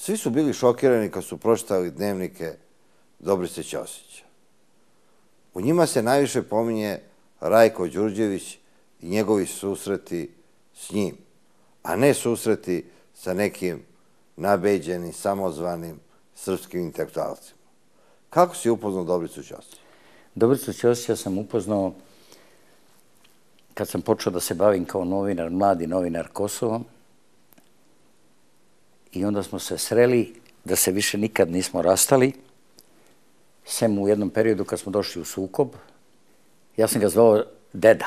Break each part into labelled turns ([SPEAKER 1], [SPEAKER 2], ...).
[SPEAKER 1] Svi su bili šokirani kad su pročitali dnevnike Dobrice Ćosića. U njima se najviše pominje Rajko Đurđević i njegovi susreti s njim, a ne susreti sa nekim nabeđenim, samozvanim srpskim intelektualcima. Kako si upoznao Dobricu Ćosića?
[SPEAKER 2] Dobricu Ćosića sam upoznao kad sam počeo da se bavim kao novinar, mladi novinar Kosovom. I onda smo se sreli da se više nikad nismo rastali, sem u jednom periodu kad smo došli u sukob. Ja sam ga zvao deda.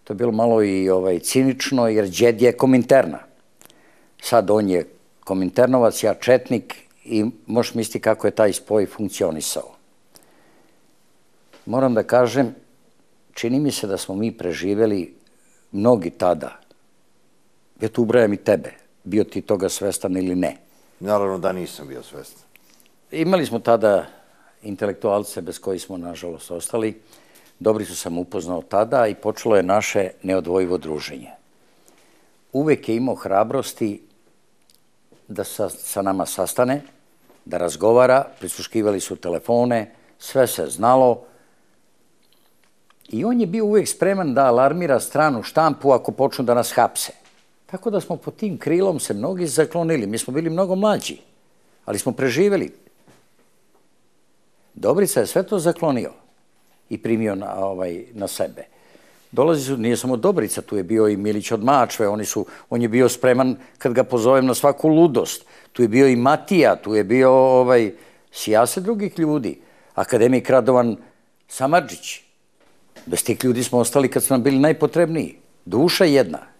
[SPEAKER 2] To je bilo malo i cinično, jer đed je Kominterna. Sad on je Kominternovac, ja četnik i možeš misliti kako je taj spoj funkcionisao. Moram da kažem, čini mi se da smo mi preživeli mnogi tada. Ja tu ubrajam i tebe. Bio ti toga svestan ili ne?
[SPEAKER 1] Naravno da nisam bio svestan.
[SPEAKER 2] Imali smo tada intelektualce bez kojih smo, nažalost, ostali. Dobricu sam upoznao tada i počelo je naše neodvojivo druženje. Uvek je imao hrabrosti da sa nama sastane, da razgovara, prisluškivali su telefone, sve se znalo. I on je bio uvek spreman da alarmira stranu štampu ako počnu da nas hapse. Tako da smo pod tim krilom se mnogi zaklonili. Mi smo bili mnogo mlađi, ali smo preživeli. Dobrica je sve to zaklonio i primio na sebe. Nije samo Dobrica, tu je bio i Milić od Mačve, on je bio spreman kad ga pozovem na svaku ludost. Tu je bio i Matija, tu je bio sijase drugih ljudi. Akademik Radovan Samardžić. Bez tih ljudi smo ostali kad su nam bili najpotrebniji. Duša jedna.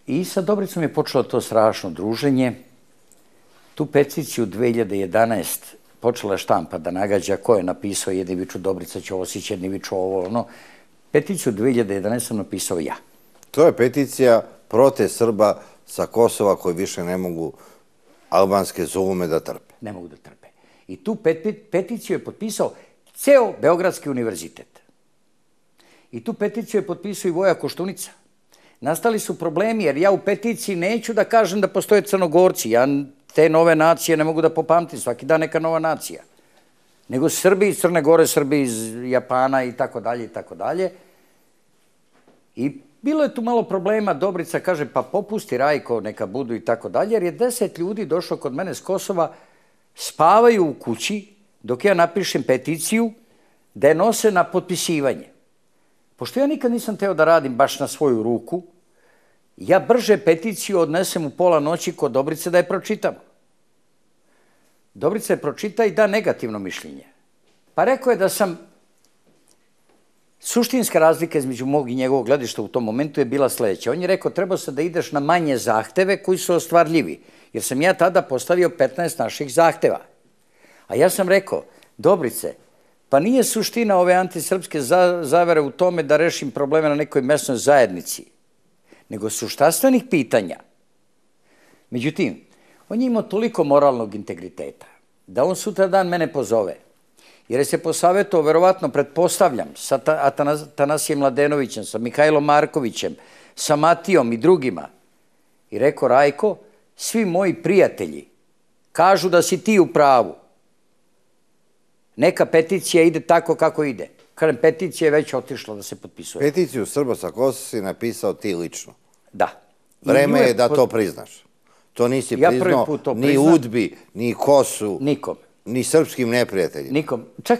[SPEAKER 2] I sa Dobricom je počelo to strašno druženje. Tu peticiju 2011 počela je štampa da nagađa ko je napisao Jedniviču Dobrica Ćosić, Jedniviču ovo, ono. Peticiju 2011 sam napisao ja.
[SPEAKER 1] To je peticija protiv Srba sa Kosova koji više ne mogu albanske zulume da trpe.
[SPEAKER 2] Ne mogu da trpe. I tu peticiju je potpisao ceo Beogradski univerzitet. I tu peticiju je potpisao i Voja Koštunica. Nastali su problemi, jer ja u peticiji neću da kažem da postoje Crnogorci. Ja te nove nacije ne mogu da popamtim, svaki dan neka nova nacija. Nego Srbi iz Crne Gore, Srbi iz Japana i tako dalje i tako dalje. I bilo je tu malo problema, Dobrica kaže pa popusti Rajko, neka budu i tako dalje, jer je 10 ljudi došlo kod mene s Kosova, spavaju u kući dok ja napišem peticiju da je nose na potpisivanje. Pošto ja nikad nisam teo da radim baš na svoju ruku, ja brže peticiju odnesem u pola noći kod Dobrice da je pročitam. Dobrica je pročita i da negativno mišljenje. Pa rekao je da sam, suštinska razlika između mog i njegovog gledišta u tom momentu je bila sledeća. On je rekao trebao se da ideš na manje zahteve koji su ostvarljivi, jer sam ja tada postavio 15 naših zahteva. A ja sam rekao, Dobrice, pa nije suština ove antisrpske zavere u tome da rešim probleme na nekoj mesnoj zajednici, nego suštanstvenih pitanja. Međutim, on je imao toliko moralnog integriteta da on sutra dan mene pozove, jer je se posavetovao, verovatno pretpostavljam, sa Atanasijem Mladenovićem, sa Mihajlom Markovićem, sa Matijom i drugima. I rekao, Rajko, svi moji prijatelji kažu da si ti u pravu. Neka peticija ide tako kako ide. Kažem, peticija je već otišla da se potpisuje.
[SPEAKER 1] Peticiju Srba sa Kosova si napisao ti lično.
[SPEAKER 2] Da.
[SPEAKER 1] Vreme je da to priznaš. To nisi priznao ni UDBI, ni Kosu, ni srpskim neprijateljima.
[SPEAKER 2] Nikom. Čak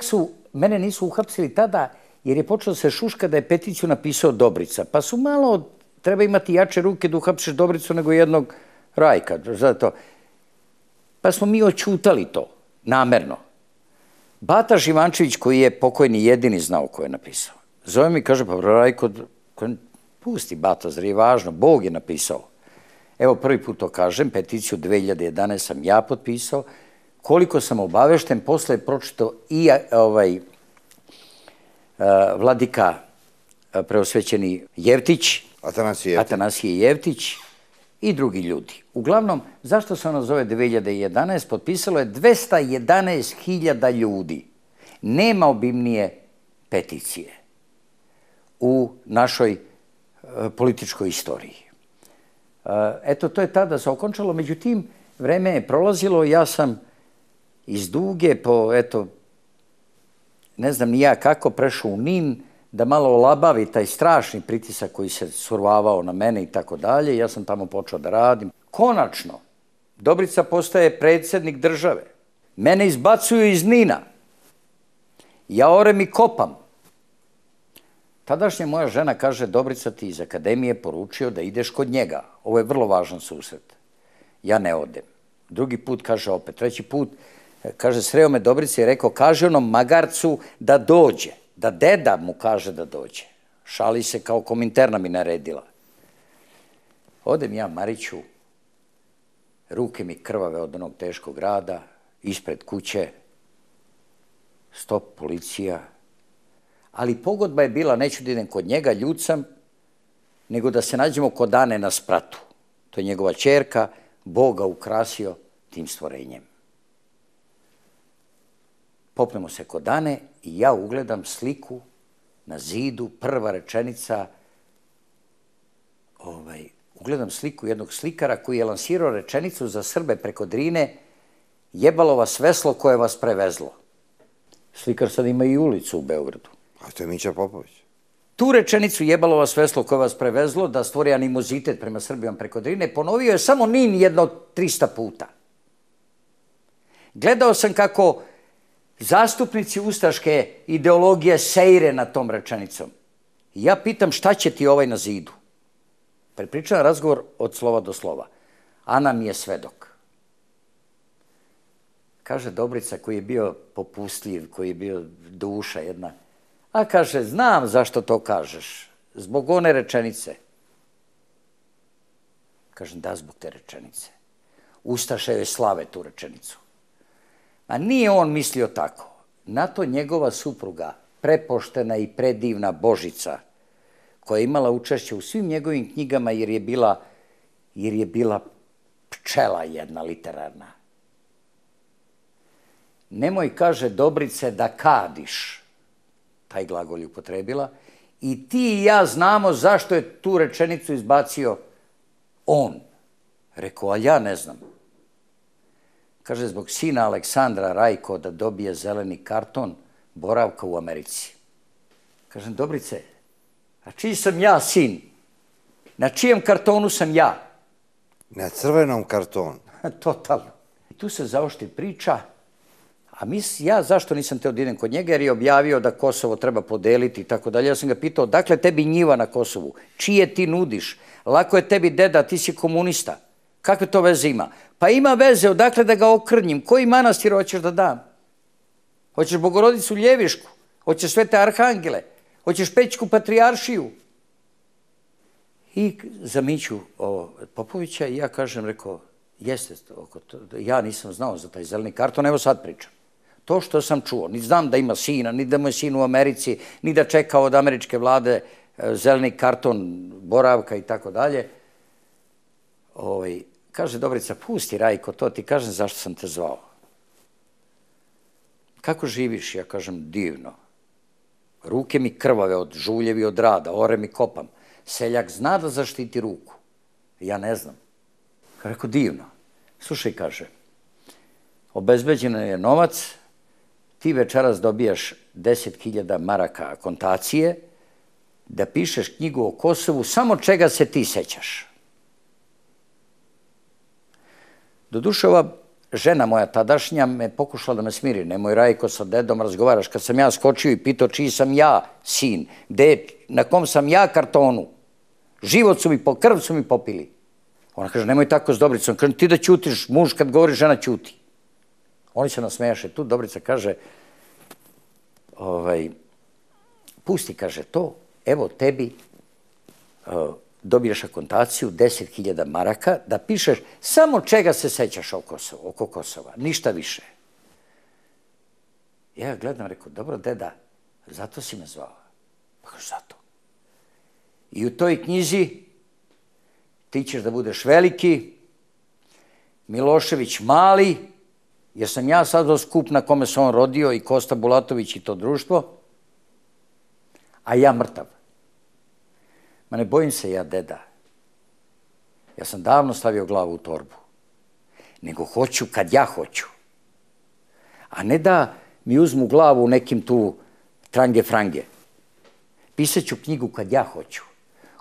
[SPEAKER 2] mene nisu uhapsili tada, jer je počelo se šuška da je peticiju napisao Dobrica. Pa su malo, treba imati jače ruke da uhapsiš Dobricu nego jednog Rajka. Pa smo mi oćutali to, namerno. Bata Živančević, koji je pokojni, jedini znao ko je napisao. Zove mi i kaže, pa Rajko, pusti Bata, zar je važno, Bog je napisao. Evo, prvi put to kažem, peticiju 2011 sam ja potpisao. Koliko sam obavešten, posle je pročitao i vladika preosvećeni Jevtić, Atanasije Jevtić i drugi ljudi. Uglavnom, zašto se ono zove 2011? Potpisalo je 211.000 ljudi. Nema obimnije peticije u našoj političkoj istoriji. Eto, to je tada se okončalo. Međutim, vreme je prolazilo, ja sam iz Duge po, eto, ne znam ni ja kako, prešao u Nin, da malo olabavi taj strašni pritisak koji se survavao na mene i tako dalje. Ja sam tamo počeo da radim. Konačno, Dobrica postaje predsjednik države. Mene izbacuju iz Nina. Ja orem i kopam. Tadašnja moja žena kaže, Dobrica, ti iz akademije poručio da ideš kod njega. Ovo je vrlo važan susret. Ja ne odem. Drugi put kaže opet. Treći put kaže, sreo me Dobrica i rekao, kaže onom magarcu da dođe. Da deda mu kaže da dođe. Šali se kao Kominterna mi naredila. Odem ja Mariću, ruke mi krvave od onog teškog rada, ispred kuće, stop policija. Ali pogodba je bila, neću da idem kod njega, ljut sam, nego da se nađemo kod Ane na spratu. To je njegova ćerka, Bog ga ukrasio tim stvorenjem. Popnemo se kod Ane i ja ugledam sliku na zidu, prva rečenica, ugledam sliku jednog slikara koji je lansirao rečenicu za Srbe preko Drine, jebalo vas veslo koje vas prevezlo. Slikar sad ima i ulicu u Beogradu.
[SPEAKER 1] A to je Mića Popović.
[SPEAKER 2] Tu rečenicu jebalo vas veslo koje vas prevezlo, da stvori animozitet prema Srbijom preko Drine, ponovio je samo Nin jedno 300 puta. Gledao sam kako zastupnici ustaške ideologije sejre nad tom rečenicom. I ja pitam, šta će ti ovaj na zidu? Prepričam razgovor od slova do slova. Ana mi je svedok. Kaže Dobrica, koji je bio popustljiv, koji je bio duša jedna. A kaže, znam zašto to kažeš. Zbog one rečenice. Kažem, da, zbog te rečenice. Ustaše joj slave tu rečenicu. A nije on mislio tako. Na to njegova supruga, prepoštena i predivna Božica, koja je imala učešće u svim njegovim knjigama jer je bila pčela jedna literarna. Nemoj, kaže Dobrice, da kadiš, taj glagol je upotrebila, i ti i ja znamo zašto je tu rečenicu izbacio on. Rekao, ali ja ne znam. Kaže, zbog sina Aleksandra Rajko da dobije zeleni karton, boravka u Americi. Kažem, Dobrice, a čiji sam ja sin? Na čijem kartonu sam ja?
[SPEAKER 1] Na crvenom kartonu.
[SPEAKER 2] Totalno. I tu se zaoštri priča, a ja zašto nisam teo da idem kod njega, jer je objavio da Kosovo treba podeliti i tako dalje. Ja sam ga pitao, dakle tebi njiva na Kosovu? Čije ti nudiš? Lako je tebi deda, ti si komunista. Kakve to veze ima? Pa ima veze, odakle da ga okrnjim? Koji manastir hoćeš da dam? Hoćeš Bogorodicu Ljevišku? Hoćeš Svete Arhangele? Hoćeš Pećku patrijaršiju? I za Miću Popovića i ja kažem, rekao, jeste, ja nisam znao za taj zeleni karton, evo sad pričam. To što sam čuo, ni znam da ima sina, ni da mu je sin u Americi, ni da čeka od američke vlade zeleni karton, boravka i tako dalje. Kaže Dobrica, pusti Rajko, to ti kažem zašto sam te zvao. Kako živiš? Ja kažem, divno. Ruke mi krvave od žuljevi od rada, orem i kopam. Seljak zna da zaštiti ruku. Ja ne znam. Rekao, divno. Slušaj, kaže, obezbeđen je novac, ti večeras dobijaš 10.000 maraka akontacije, da pišeš knjigu o Kosovu, samo čega se ti sećaš. Doduše, ova žena moja tadašnja me pokušala da me smiri. Nemoj, Rajko, sa dedom razgovaraš. Kad sam ja skočio i pitao čiji sam ja sin, na kom sam ja kartonu, život su mi, krv su mi popili. Ona kaže, nemoj tako s Dobricom. Kaže, ti da ćutiš, muž kad govori, žena ćuti. Oni se nasmejaše tu. Dobrica kaže, pusti, kaže, to, evo tebi, dobiješ akontaciju, 10.000 maraka, da pišeš samo čega se sećaš oko Kosova, ništa više. Ja gledam, rekao, dobro, deda, zato si me zvao. Pa kaže, zato. I u toj knjizi ti ćeš da budeš veliki, Milošević mali, jer sam ja sad skup na kome se on rodio i Kosta Bulatović i to društvo, a ja mrtav. Ma ne bojim se ja, deda. Ja sam davno stavio glavu u torbu. Nego hoću kad ja hoću. A ne da mi uzmu glavu u nekim tu trange-frange. Pisat ću knjigu kad ja hoću.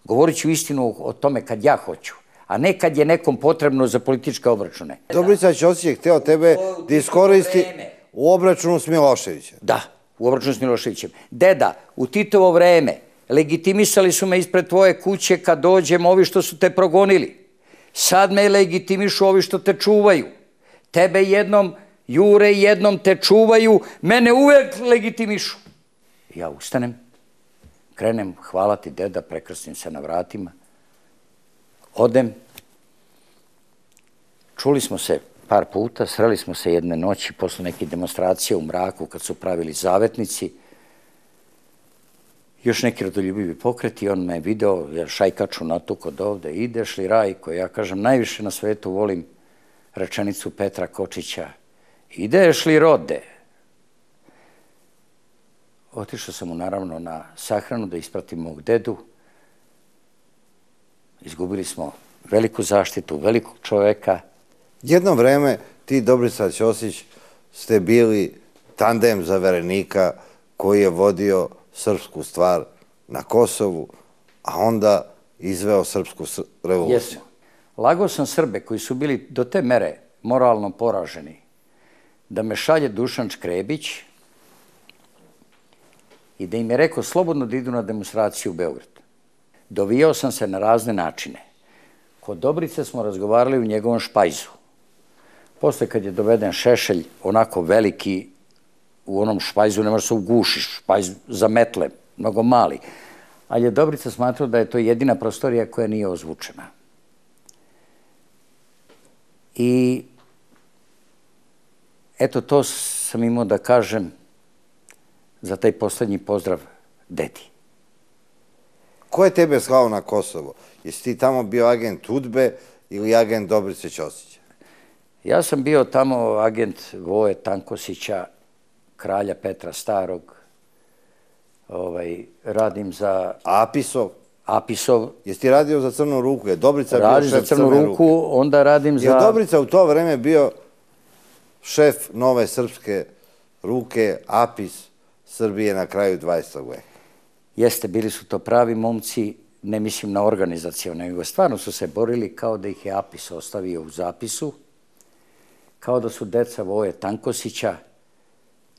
[SPEAKER 2] Govorit ću istinu o tome kad ja hoću. A ne kad je nekom potrebno za političke obračune.
[SPEAKER 1] Dobrica Ćosić je hteo tebe da iskoristi u obračunu s Miloševićem.
[SPEAKER 2] Da, u obračunu s Miloševićem. Deda, u Titovo vreme legitimisali su me ispred tvoje kuće kad dođem ovi što su te progonili. Sad me legitimišu ovi što te čuvaju. Tebe jednom jure, jednom te čuvaju, mene uvek legitimišu. Ja ustanem, krenem, hvala ti deda, prekrastim se na vratima. Odem, čuli smo se par puta, sreli smo se jedne noći posle neke demonstracije u mraku kad su pravili zavetnici. Još neki rodoljubivi pokreti, on me je video, ja šajkaču natuk od ovde, ideš li Rajko? Ja kažem, najviše na svetu volim rečenicu Petra Kočića, ideš li Rode? Otišao sam mu naravno na sahranu da ispratim mog dedu. Izgubili smo veliku zaštitu, velikog čoveka.
[SPEAKER 1] Jedno vreme ti i Dobrica Ćosić ste bili tandem zaverenika koji je vodio srpsku stvar na Kosovu, a onda izveo srpsku revoluciju.
[SPEAKER 2] Jesmo. Lagao sam Srbe koji su bili do te mere moralno poraženi da me šalje Dušan Škrebić i da im je rekao slobodno da idu na demonstraciju u Beograd. Dovijao sam se na razne načine. Kod Dobrice smo razgovarali u njegovom špajzu. Posle kad je doveden Šešelj, onako veliki, u onom špajzu ne može se ugušiš, špajz za metle, mnogo mali. Ali je Dobrica smatrao da je to jedina prostorija koja nije ozvučena. I eto to sam imao da kažem za taj poslednji pozdrav dedi.
[SPEAKER 1] Ko je tebe slao na Kosovo? Jesi ti tamo bio agent UDBE ili agent Dobrice Ćosića?
[SPEAKER 2] Ja sam bio tamo agent Voje Tankosića, kralja Petra Starog. Radim za...
[SPEAKER 1] Apisov?
[SPEAKER 2] Apisov.
[SPEAKER 1] Jesi ti radio za Crnu ruku? Je Dobrica bio šef Crne ruke?
[SPEAKER 2] Onda radim za...
[SPEAKER 1] Je Dobrica u to vreme bio šef nove srpske ruke, Apis Srbije na kraju 20. veka?
[SPEAKER 2] Jeste, bili su to pravi momci, ne mislim na organizaciju, nego stvarno su se borili kao da ih je Apis ostavio u zapisu, kao da su deca Voje Tankosića.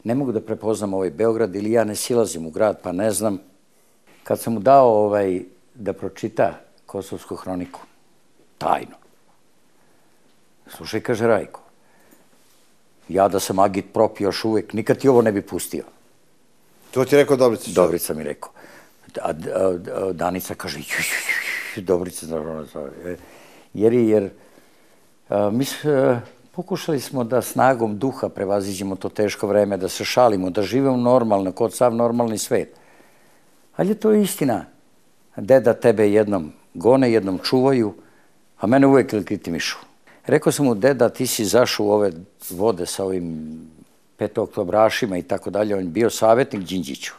[SPEAKER 2] Ne mogu da prepoznam ovaj Beograd ili ja ne silazim u grad pa ne znam. Kad sam mu dao da pročita Kosovsku hroniku, tajno. Slušaj, kaže Rajko, ja da sam agit prop još uvek, nikad ti ovo ne bi pustio.
[SPEAKER 1] To ti je rekao Dobrica?
[SPEAKER 2] Dobrica mi rekao. A Danica kaže, Dobrica, jer mi pokušali smo da snagom duha prevaziđemo to teško vreme, da se šalimo, da živimo normalno, kod sav normalni svet. Ali je to istina. Deda tebe jednom gone, jednom čuvaju, a mene uvek legitimišu. Rekao sam mu, deda, ti si zašao u ove vode sa ovim petooktobrašima i tako dalje, on je bio savjetnik Đinđiću.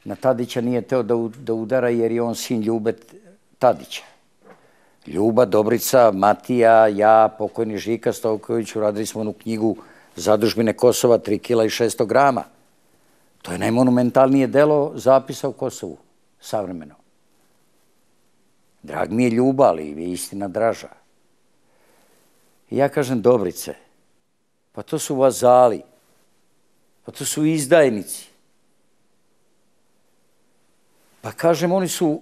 [SPEAKER 2] Na Tadića nije teo da udara jer je on sin Ljube Tadića. Ljuba, Dobrica, Matija, ja, pokojni Žika Stojković, uradili smo onu knjigu Zadužbine Kosova, 3 kila i 600 grama. To je najmonumentalnije delo zapisa u Kosovu, savremeno. Drag mi je Ljuba, ali je istina draža. I ja kažem, Dobrice, pa to su vazali, pa to su izdajnici. Pa kažem, oni su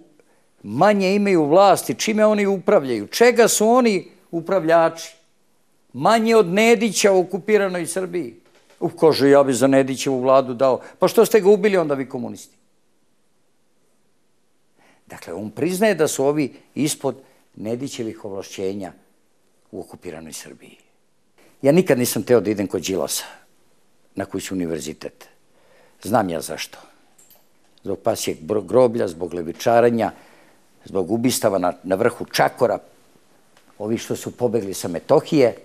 [SPEAKER 2] manje imaju vlasti, čime oni upravljaju, čega su oni upravljači? Manje od Nedića u okupiranoj Srbiji. Kaže, ja bi za Nedićevu vladu dao. Pa što ste ga ubili onda vi komunisti? Dakle, on priznaje da su ovi ispod Nedićevih ovlašćenja u okupiranoj Srbiji. Ja nikad nisam teo da idem kod Đilasa na kuću univerzitet. Znam ja zašto. Zbog pasijeg groblja, zbog levičaranja, zbog ubistava na vrhu Čakora, ovi što su pobegli sa Metohije.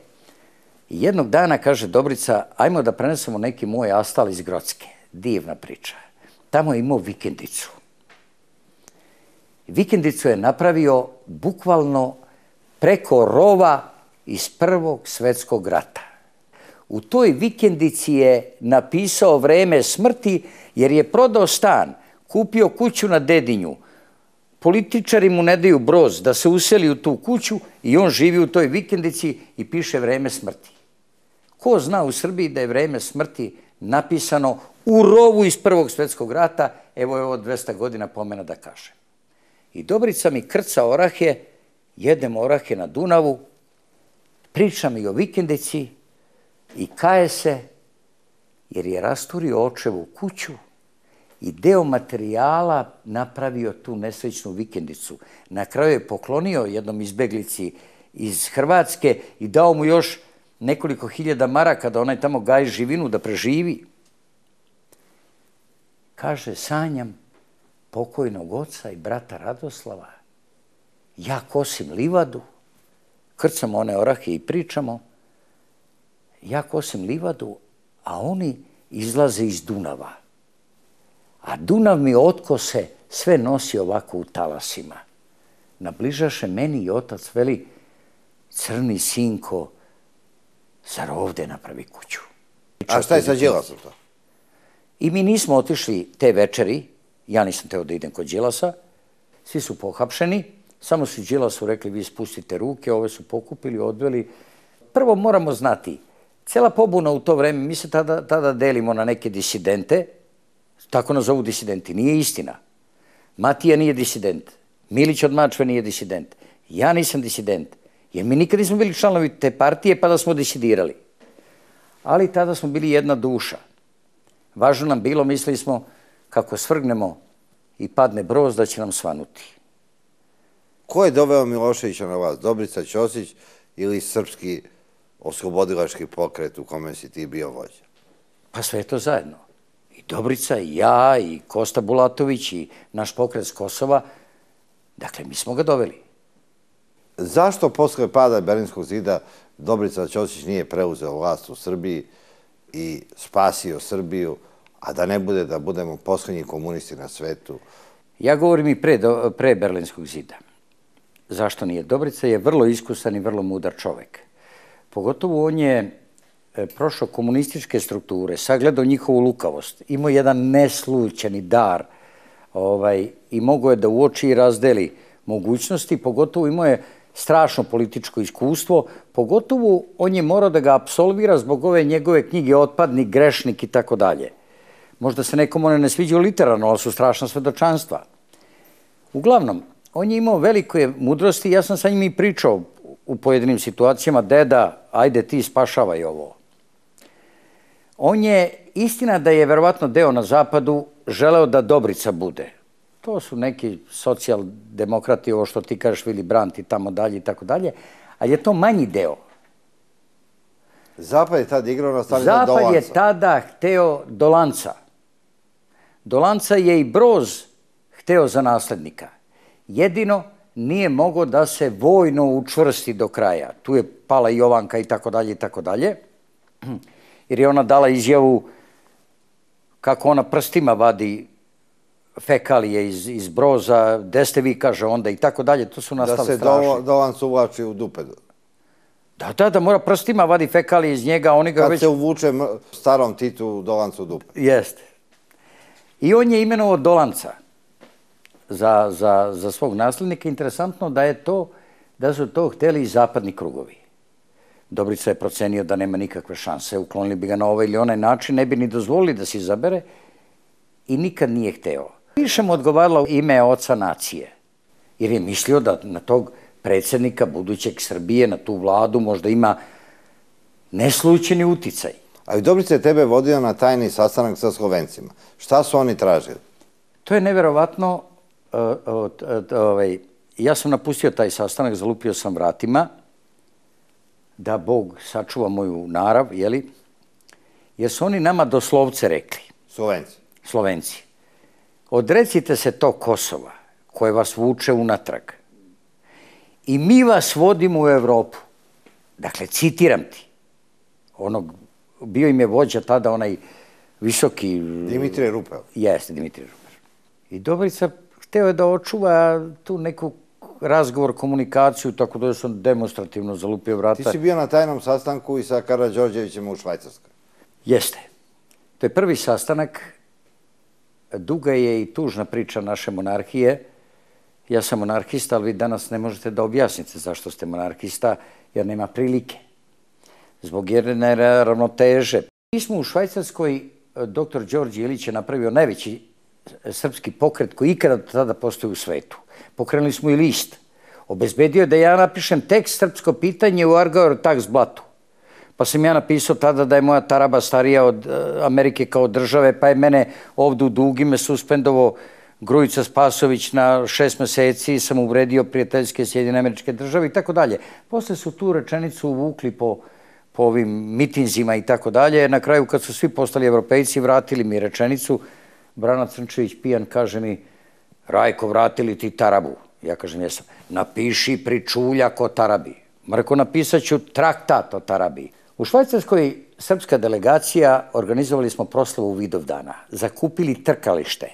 [SPEAKER 2] I jednog dana, kaže Dobrica, ajmo da prenesemo neki moj astal iz Grocke. Divna priča. Tamo je imao vikendicu. Vikendicu je napravio bukvalno preko rova iz Prvog svetskog rata. U toj vikendici je napisao vreme smrti jer je prodao stan, kupio kuću na Dedinju. Političari mu ne daju Broz da se useli u tu kuću i on živi u toj vikendici i piše vreme smrti. Ko zna u Srbiji da je vreme smrti napisano u rovu iz Prvog svetskog rata, evo je ovo 200 godina pomena da kažem. I Dobrica mi krca orahe, jedemo orahe na Dunavu, priča mi o vikendici i kaje se jer je rasturio očevu kuću i deo materijala napravio tu nesrećnu vikendicu. Na kraju je poklonio jednom izbeglici iz Hrvatske i dao mu još nekoliko hiljada maraka da onaj tamo gaji živinu, da preživi. Kaže, sanjam pokojnog oca i brata Radoslava. Ja kosim livadu, krcamo one orahe i pričamo. Ja kosim livadu, a oni izlaze iz Dunava. A Dunav mi otkose sve nosi ovako u talasima. Nabližaše meni i otac veli, crni sinko, zar ovde napravi kuću?
[SPEAKER 1] A šta je sa Đilasom to?
[SPEAKER 2] I mi nismo otišli te večeri, ja nisam teo da idem kod Đilasa, svi su pohapšeni, samo su Đilasu rekli vi spustite ruke, ove su pokupili, odveli. Prvo moramo znati, cela pobuna u to vreme, mi se tada delimo na neke disidente, tako nas zovu disidenti, nije istina. Matija nije disident, Milić od Mačve nije disident, ja nisam disident, jer mi nikad nismo bili članovi te partije pa da smo disidirali. Ali tada smo bili jedna duša. Važno nam bilo, mislili smo, kako svrgnemo i padne Broz, da će nam svanuti.
[SPEAKER 1] Ko je doveo Miloševića na vas? Dobrica Ćosić ili Srpski oslobodilački pokret u kome si ti bio vođa?
[SPEAKER 2] Pa sve je to zajedno. I Dobrica, i ja, i Kosta Bulatović, i naš pokret s Kosova. Dakle, mi smo ga doveli.
[SPEAKER 1] Zašto posle pada Berlinskog zida Dobrica Ćosić nije preuzeo vlast u Srbiji i spasio Srbiju, a da ne bude da budemo poslednji komunisti na svetu?
[SPEAKER 2] Ja govorim i pre Berlinskog zida. Zašto nije? Dobrica je vrlo iskusan i vrlo mudar čovek. Pogotovo on je prošao komunističke strukture, sagledao njihovu lukavost, imao jedan neslućeni dar i mogao je da uoči i razdeli mogućnosti, pogotovo imao je strašno političko iskustvo, pogotovo on je morao da ga apsolvira zbog ove njegove knjige Otpadnik, grešnik i tako dalje. Možda se nekom one ne sviđaju literarno, ali su strašna svedočanstva. Uglavnom, on je imao velike mudrosti, ja sam sa njim i pričao u pojedinim situacijama, deda, ajde ti spašavaj ovo. On je, istina da je verovatno deo na zapadu, želeo da Dobrica bude. To su neki socijaldemokrati, ovo što ti kažeš, Vili Brandt i tamo dalje i tako dalje, ali je to manji deo.
[SPEAKER 1] Zapad je tada igrao na strani Dolanca.
[SPEAKER 2] Zapad je tada hteo Dolanca. Dolanca je i Broz hteo za naslednika. Jedino nije mogao da se vojno učvrsti do kraja. Tu je pala Jovanka i tako dalje i tako dalje. Jer je ona dala izjavu kako ona prstima vadi fekalije iz Broza, gde ste vi, kaže onda i tako dalje. To su nastale strašne.
[SPEAKER 1] Da se Dolanc uvlači u dupe.
[SPEAKER 2] Da mora prstima vadi fekalije iz njega.
[SPEAKER 1] Kad se uvuče starom Titu Dolanc u dupe.
[SPEAKER 2] Jeste. I on je imenovao Dolanca za svog naslednika. Interesantno da su to hteli i zapadni krugovi. Dobrica je procenio da nema nikakve šanse, uklonili bi ga na ovaj ili onaj način, ne bi ni dozvolili da se izabere i nikad nije hteo. Više mu odgovaralo ime oca nacije, jer je mislio da na tog predsjednika budućeg Srbije, na tu vladu možda ima neslućeni uticaj.
[SPEAKER 1] Ali Dobrica je tebe vodio na tajni sastanak sa Slovencima. Šta su oni tražili?
[SPEAKER 2] To je neverovatno. Ja sam napustio taj sastanak, zalupio sam vratima, da Bog sačuva moju narav, jeli? Jer su oni nama doslovce rekli. Slovenci. Odrecite se to Kosova, koje vas vuče unatrag. I mi vas vodimo u Evropu. Dakle, citiram ti. Bio im je vođa tada onaj visoki...
[SPEAKER 1] Dimitrije Rupel.
[SPEAKER 2] Jeste, Dimitrije Rupel. I Dobrica hteo je da očuva tu neku razgovor, komunikaciju, tako da sam demonstrativno zalupio vrata.
[SPEAKER 1] Ti si bio na tajnom sastanku i sa Karađorđevićem u Švajcarskoj.
[SPEAKER 2] Jeste. To je prvi sastanak. Duga je i tužna priča naše monarhije. Ja sam monarhista, ali vi danas ne možete da objasnite zašto ste monarhista, jer nema prilike. Zbog jedne ravnoteže. Mi smo u Švajcarskoj, dr. Đorđe Ilić je napravio najveći srpski pokret koji ikada tada postoji u svetu. Pokrenuli smo i list. Obezbedio da ja napišem tekst Srpsko pitanje u Argauer Tagsblatu. Pa sam ja napisao tada da je moja taraba starija od Amerike kao države, pa je mene ovdje u Dugime suspendovao Grujica Spasović na 6 meseci, sam uvredio prijateljske Sjedinjene Američke Države i tako dalje. Posle su tu rečenicu uvukli po ovim mitinzima i tako dalje. Na kraju, kad su svi postali evropejci, vratili mi rečenicu. Brana Crnčević pijan kaže mi: Rajko, vratili ti tarabu? Ja kažem, jesam. Napiši pričuljak o tarabi. Marko, napisat ću traktat o tarabi. U Švajcarskoj srpska delegacija organizovali smo proslavu Vidovdana. Zakupili trkalište.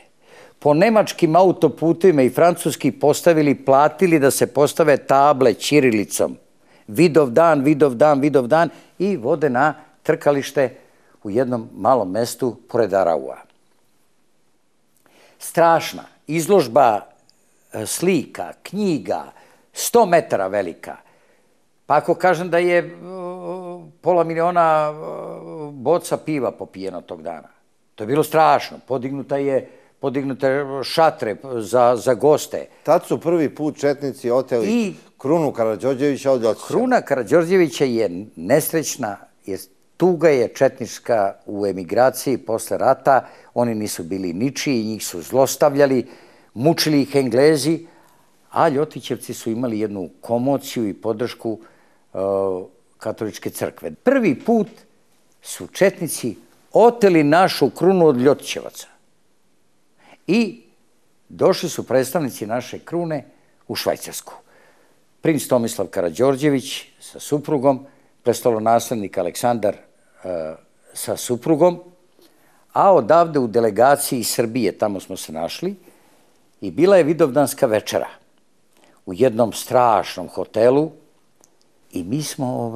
[SPEAKER 2] Po nemačkim autoputima i francuski postavili, platili da se postave table ćirilicom. Vidovdan, Vidovdan, Vidovdan i vode na trkalište u jednom malom mestu pored Araua. Strašna izložba slika, knjiga, 100 metara velika. Pa ako kažem da je pola miliona boca piva popijeno tog dana. To je bilo strašno. Podignute šatre za goste.
[SPEAKER 1] Tad su prvi put četnici oteli krunu Karađorđevića od Ljotića.
[SPEAKER 2] Kruna Karađorđevića je nesrećna, jer tuga je četnička u emigraciji posle rata. Oni nisu bili ničiji, njih su zlostavljali, mučili ih Englezi, a Ljotićevci su imali jednu komociju i podršku katoličke crkve. Prvi put su četnici oteli našu krunu od Ljotićevaca. I došli su predstavnici naše krune u Švajcarsku. Princ Tomislav Karađorđević sa suprugom, prestolonaslednik Aleksandar sa suprugom, a odavde u delegaciji iz Srbije, tamo smo se našli, i bila je vidovdanska večera u jednom strašnom hotelu i mi smo,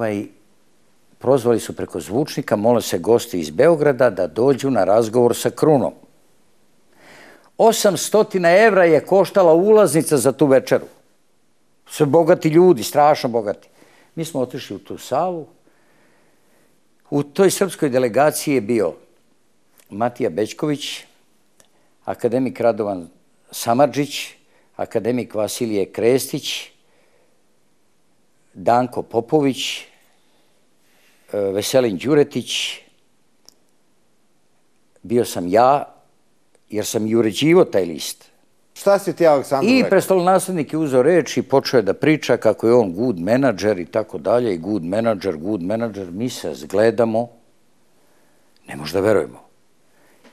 [SPEAKER 2] prozvali su preko zvučnika, mole se gosti iz Beograda da dođu na razgovor sa krunom. 800 evra je koštala ulaznica za tu večeru. Sve bogati ljudi, strašno bogati. Mi smo otišli u tu salu. U toj srpskoj delegaciji je bio Matija Bećković, akademik Radovan Samardžić, akademik Vasilije Krestić, Danko Popović, Veselin Đuretić, bio sam ja, jer sam i uređivao taj list.
[SPEAKER 1] Šta si ti, Aleksandar, rekao?
[SPEAKER 2] I prestolonaslednik je uzeo reč i počeo je da priča kako je on good menadžer i tako dalje, i good menadžer, mi se zgledamo, ne možda verujemo.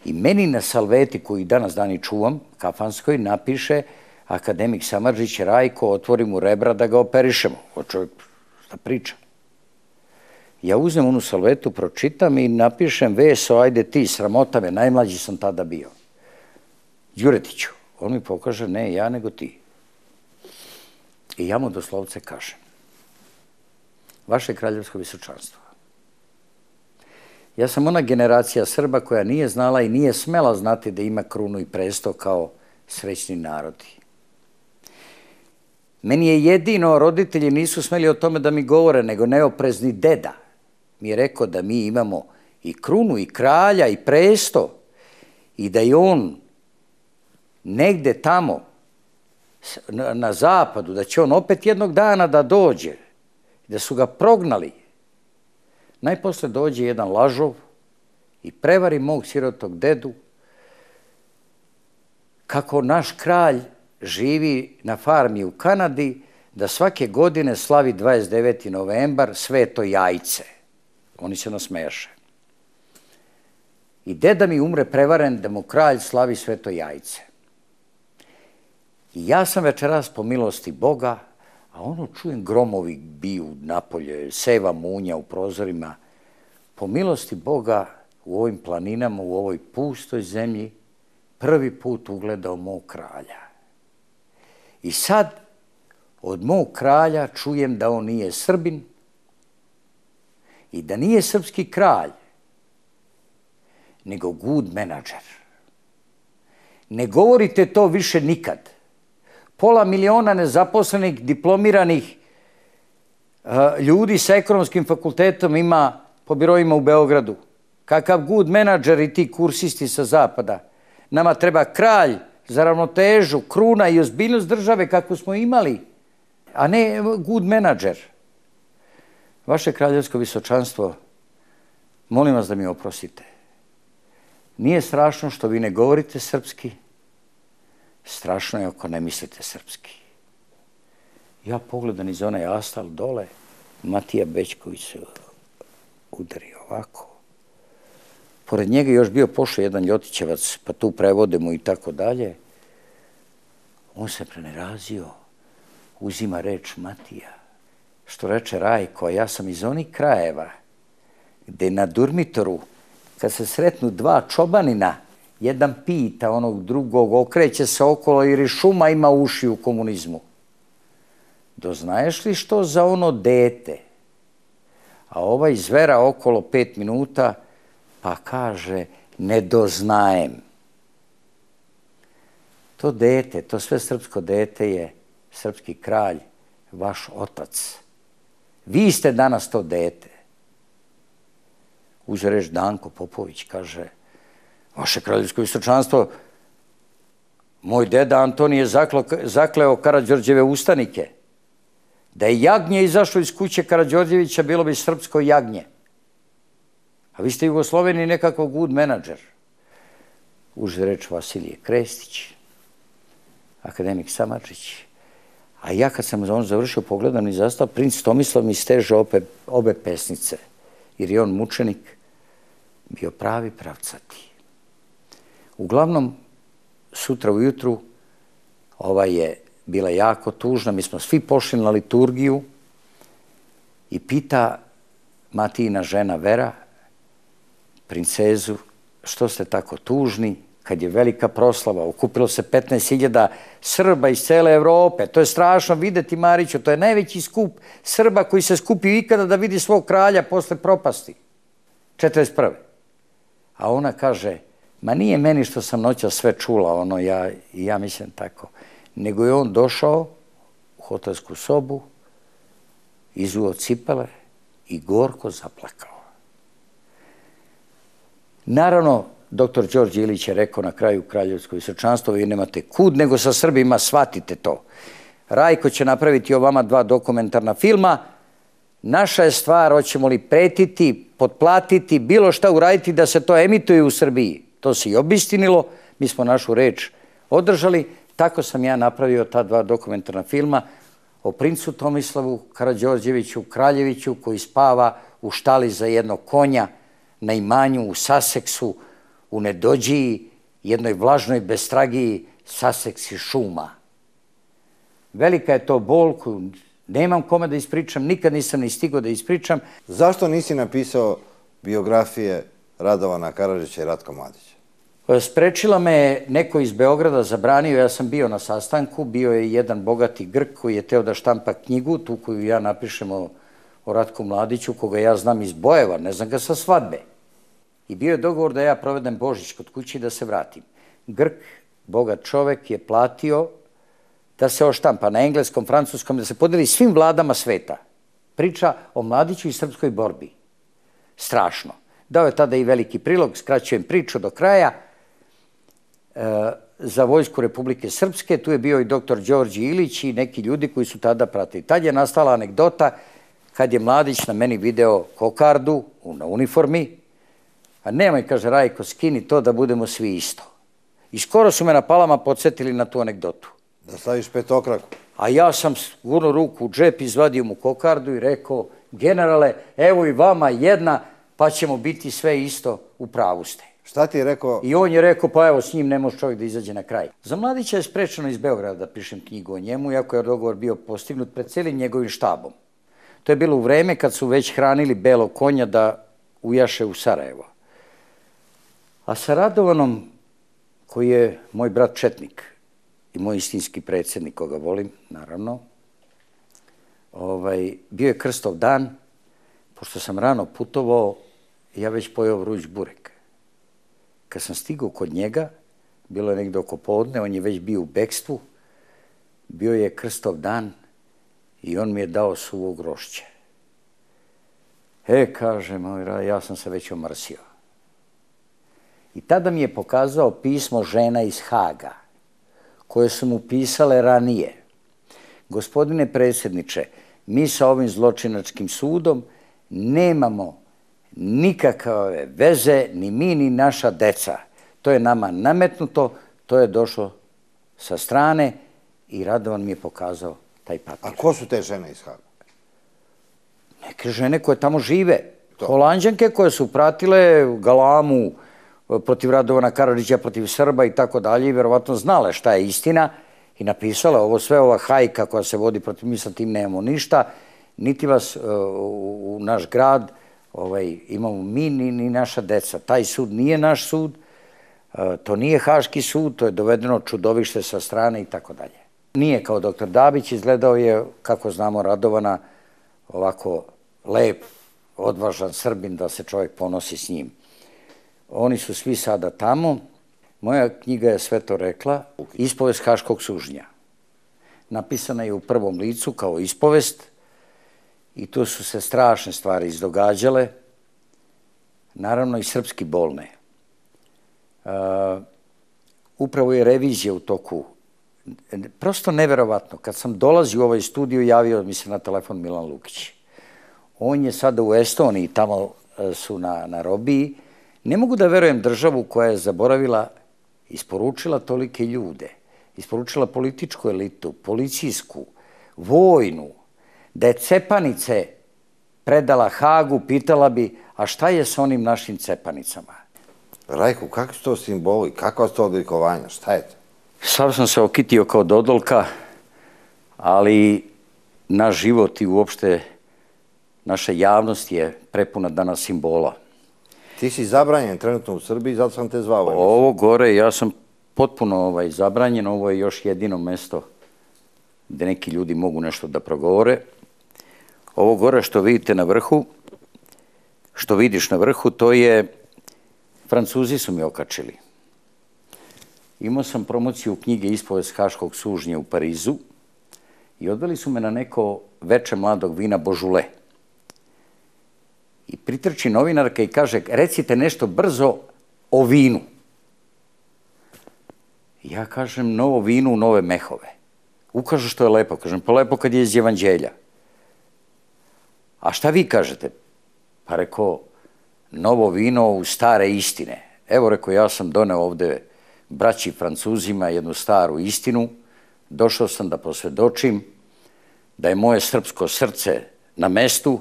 [SPEAKER 2] I meni na salveti, koju danas dani čuvam, kafanskoj, napiše akademik Samardžić: Rajko, otvori mu rebra da ga operišemo. O čovjek, šta priča? Ja uzem onu salvetu, pročitam i napišem: Veso, ajde ti, sramota me, najmlađi sam tada bio. Đuretiću. On mi pokaže: ne ja, nego ti. I ja mu doslovce kažem: Vaše kraljevsko visočanstvo, ja sam ona generacija Srba koja nije znala i nije smela znati da ima krunu i presto kao srećni narodi. Meni je jedino, roditelji nisu smeli o tome da mi govore, nego neoprezni deda mi je rekao da mi imamo i krunu i kralja i presto i da je on negde tamo na zapadu, da će on opet jednog dana da dođe, da su ga prognali. Najposle dođe jedan lažov i prevari mog sirotog dedu kako naš kralj živi na farmi u Kanadi, da svake godine slavi 29. novembar Sveto jajce. Oni se nasmejaše. I deda mi umre prevaren da mu kralj slavi Sveto jajce. I ja sam večeras po milosti Boga, a ono čujem gromovi biju napolje, seva munja u prozorima, po milosti Boga u ovim planinama, u ovoj pustoj zemlji, prvi put ugledao mog kralja. I sad Od mog kralja čujem da on nije Srbin i da nije srpski kralj, nego good menadžer. Ne govorite to više nikad. 500.000 nezaposlenih, diplomiranih ljudi sa ekonomskim fakultetom ima po biroima u Beogradu. Kakav good menadžer i ti kursisti sa zapada. Nama treba kralj za ravnotežu, kruna i ozbiljnost države kakvu smo imali, a ne good menadžer. Vaše kraljevsko visočanstvo, molim vas da mi oprostite. Nije strašno što vi ne govorite srpski, strašno je ako ne mislite srpski. Ja pogledam iz onaj astal dole, Matija Bećković se udari ovako. Pored njega još bio pošao jedan Ljotićevac, pa tu prevode mu i tako dalje. On se prenerazio, uzima reč Matija. Što reče Rajko, ja sam iz onih krajeva gde na Durmitoru, kad se sretnu dva čobanina, jedan pita onog drugog, okreće se okolo jer i šuma ima uši u komunizmu. Doznaješ li što za ono dete? A ovaj zvera okolo 5 minuta, pa kaže, ne doznajem. To dete, to sve srpsko dete je srpski kralj, vaš otac. Vi ste danas to dete. Uze reč Danko Popović, kaže, vaše kraljevsko visočanstvo, moj deda Antonije zakleo Karađorđeve ustanike. Da je jagnje izašlo iz kuće Karađorđevića, bilo bi srpsko jagnje. A vi ste Jugosloveni nekakav good menadžer. Uze reč Vasilije Krestić, akademik Samardžić. A ja kad sam on završio, pogledam i zastao, princ Tomislav mi steže obe pesnice. Jer je on mučenik, bio pravi pravcati. Uglavnom, sutra ujutru, ova je bila jako tužna, mi smo svi pošli na liturgiju i pita Matijina žena Vera, princezu, što ste tako tužni, kad je velika proslava, okupilo se 15.000 Srba iz cele Evrope. To je strašno videti, Mariću, to je najveći skup Srba koji se skupio ikada da vidi svog kralja posle propasti. 41. A ona kaže, ma nije meni što sam noća sve čula, ja mislim tako, nego je on došao u hotelsku sobu, izuo cipele i gorko zaplakao. Naravno, doktor Đorđe Ilić je rekao na kraju kraljevsko visočanstvo, vi nemate kud, nego sa Srbima, shvatite to. Rajko će napraviti o vama 2 dokumentarna filma. Naša je stvar, hoćemo li pretiti, potplatiti, bilo šta uraditi da se to emituje u Srbiji. To se i obistinilo, mi smo našu reč održali. Tako sam ja napravio ta 2 dokumentarna filma o princu Tomislavu Karađorđeviću, kraljeviću, koji spava u štali za jednog konja na imanju u Saseksu, u Nedođiji, jednoj vlažnoj bestragiji Saseksi šuma. Velika je to bol koju nemam kome da ispričam, nikad nisam ni stigao da ispričam.
[SPEAKER 1] Zašto nisi napisao biografije Radovana Karadžića i Ratka Mladića?
[SPEAKER 2] Sprečila me neko iz Beograda, zabranio, ja sam bio na sastanku, bio je jedan bogati Grk koji je teo da štampa knjigu, tu koju ja napišem o Ratku Mladiću, koga ja znam iz Bojeva, ne znam ga sa svadbe. I bio je dogovor da ja provedem Božić kod kuće i da se vratim. Grk, bogat čovek, je platio da se oštampa na engleskom, francuskom, da se podeli svim vladama sveta. Priča o Mladiću i srpskoj borbi. Strašno. Dao je tada i veliki prilog, skraćujem priču do kraja, za Vojsku Republike Srpske. Tu je bio i doktor Đorđe Ilić i neki ljudi koji su tada pratili. Tad je nastala anegdota kad je Mladić na meni video kokardu na uniformi, a nemoj, kaže Rajko, skini to da budemo svi isto. I skoro su me na Palama podsjetili na tu anegdotu.
[SPEAKER 1] Da staviš petokraku.
[SPEAKER 2] A ja sam gurnuo ruku u džep, izvadio mu kokardu i rekao, generale, evo i vama jedna, pa ćemo biti sve isto, u pravu ste.
[SPEAKER 1] Šta ti je rekao?
[SPEAKER 2] I on je rekao, pa evo, s njim ne može čovjek da izađe na kraj. Za Mladića je sprečeno iz Beograda da pišem knjigu o njemu, iako je dogovor bio postignut pred celim njegovim štabom. To je bilo u vreme kad su već hranili belog konja da ujaše u Sarajevo. A sa Radovanom, koji je moj brat četnik i moj istinski predsjednik, koga volim, naravno, bio je krstov dan, pošto sam rano putovao, ja već pojeo vruć burek. Kad sam stigao kod njega, bilo je negdje oko podne, on je već bio u bekstvu, bio je krstov dan i on mi je dao suvo grožđe. Kaže moj, ja sam se već omrsio. I tada mi je pokazao pismo žena iz Haga, koje su mu pisale ranije. Gospodine predsjedniče, mi sa ovim zločinačkim sudom nemamo nikakve veze, ni mi, ni naša deca. To je nama nametnuto, to je došlo sa strane i Radovan mi je pokazao taj papir.
[SPEAKER 1] A ko su te žene iz Haga?
[SPEAKER 2] Neke žene koje tamo žive. Holanđanke koje su pratile galamu protiv Radovana Karadžića, protiv Srba i tako dalje i verovatno znale šta je istina i napisala ovo sve, ova hajka koja se vodi protiv, mi sa tim nemamo ništa, niti vas u naš grad imamo mi ni naša deca. Taj sud nije naš sud, to nije Haški sud, to je dovedeno čudovište sa strane i tako dalje. Nije kao doktor Dabić, izgledao je, kako znamo, Radovana, ovako lep, odvažan Srbin, da se čovjek ponosi s njim. Oni su svi sada tamo. Moja knjiga je sve to rekla. Ispovest Haškog sužnja. Napisana je u prvom licu kao ispovest i tu su se strašne stvari izdogađale. Naravno i srpski bolne. Upravo je revizija u toku. Prosto neverovatno. Kad sam dolazio u ovaj studiju, javio mi se na telefon Milan Lukić. On je sada u Estoniji, tamo su na robiji. Ne mogu da verujem državu koja je zaboravila, isporučila tolike ljude, isporučila političku elitu, policijsku, vojnu, da je Cepanice predala Hagu, pitala bi, a šta je sa onim našim Cepanicama?
[SPEAKER 1] Rajko, kakvi su to simboli, kakva su to odlikovanja, šta je to?
[SPEAKER 2] Sam sam se okitio kao Dodolka, ali naš život i uopšte naša javnost je prepuna danas simbola.
[SPEAKER 1] Ti si zabranjen trenutno u Srbiji, zato sam te zvao.
[SPEAKER 2] Ovo gore, ja sam potpuno zabranjen, ovo je još jedino mesto gde neki ljudi mogu nešto da progovore. Ovo gore što vidite na vrhu, što vidiš na vrhu, to je, Francuzi su mi okačili. Imao sam promociju knjige Ispovest Haškog sužnja u Parizu i odveli su me na neko veče mladog vina Božule. I pritrči novinarka i kaže, recite nešto brzo o vinu. Ja kažem, novo vino u nove mehove. Ukažu što je lepo. Kažem, pa lepo kad je iz Evanđelja. A šta vi kažete? Pa rekao, novo vino u stare istine. Evo, rekao, ja sam doneo ovde braći Francuzima jednu staru istinu. Došao sam da posvedočim da je moje srpsko srce na mestu,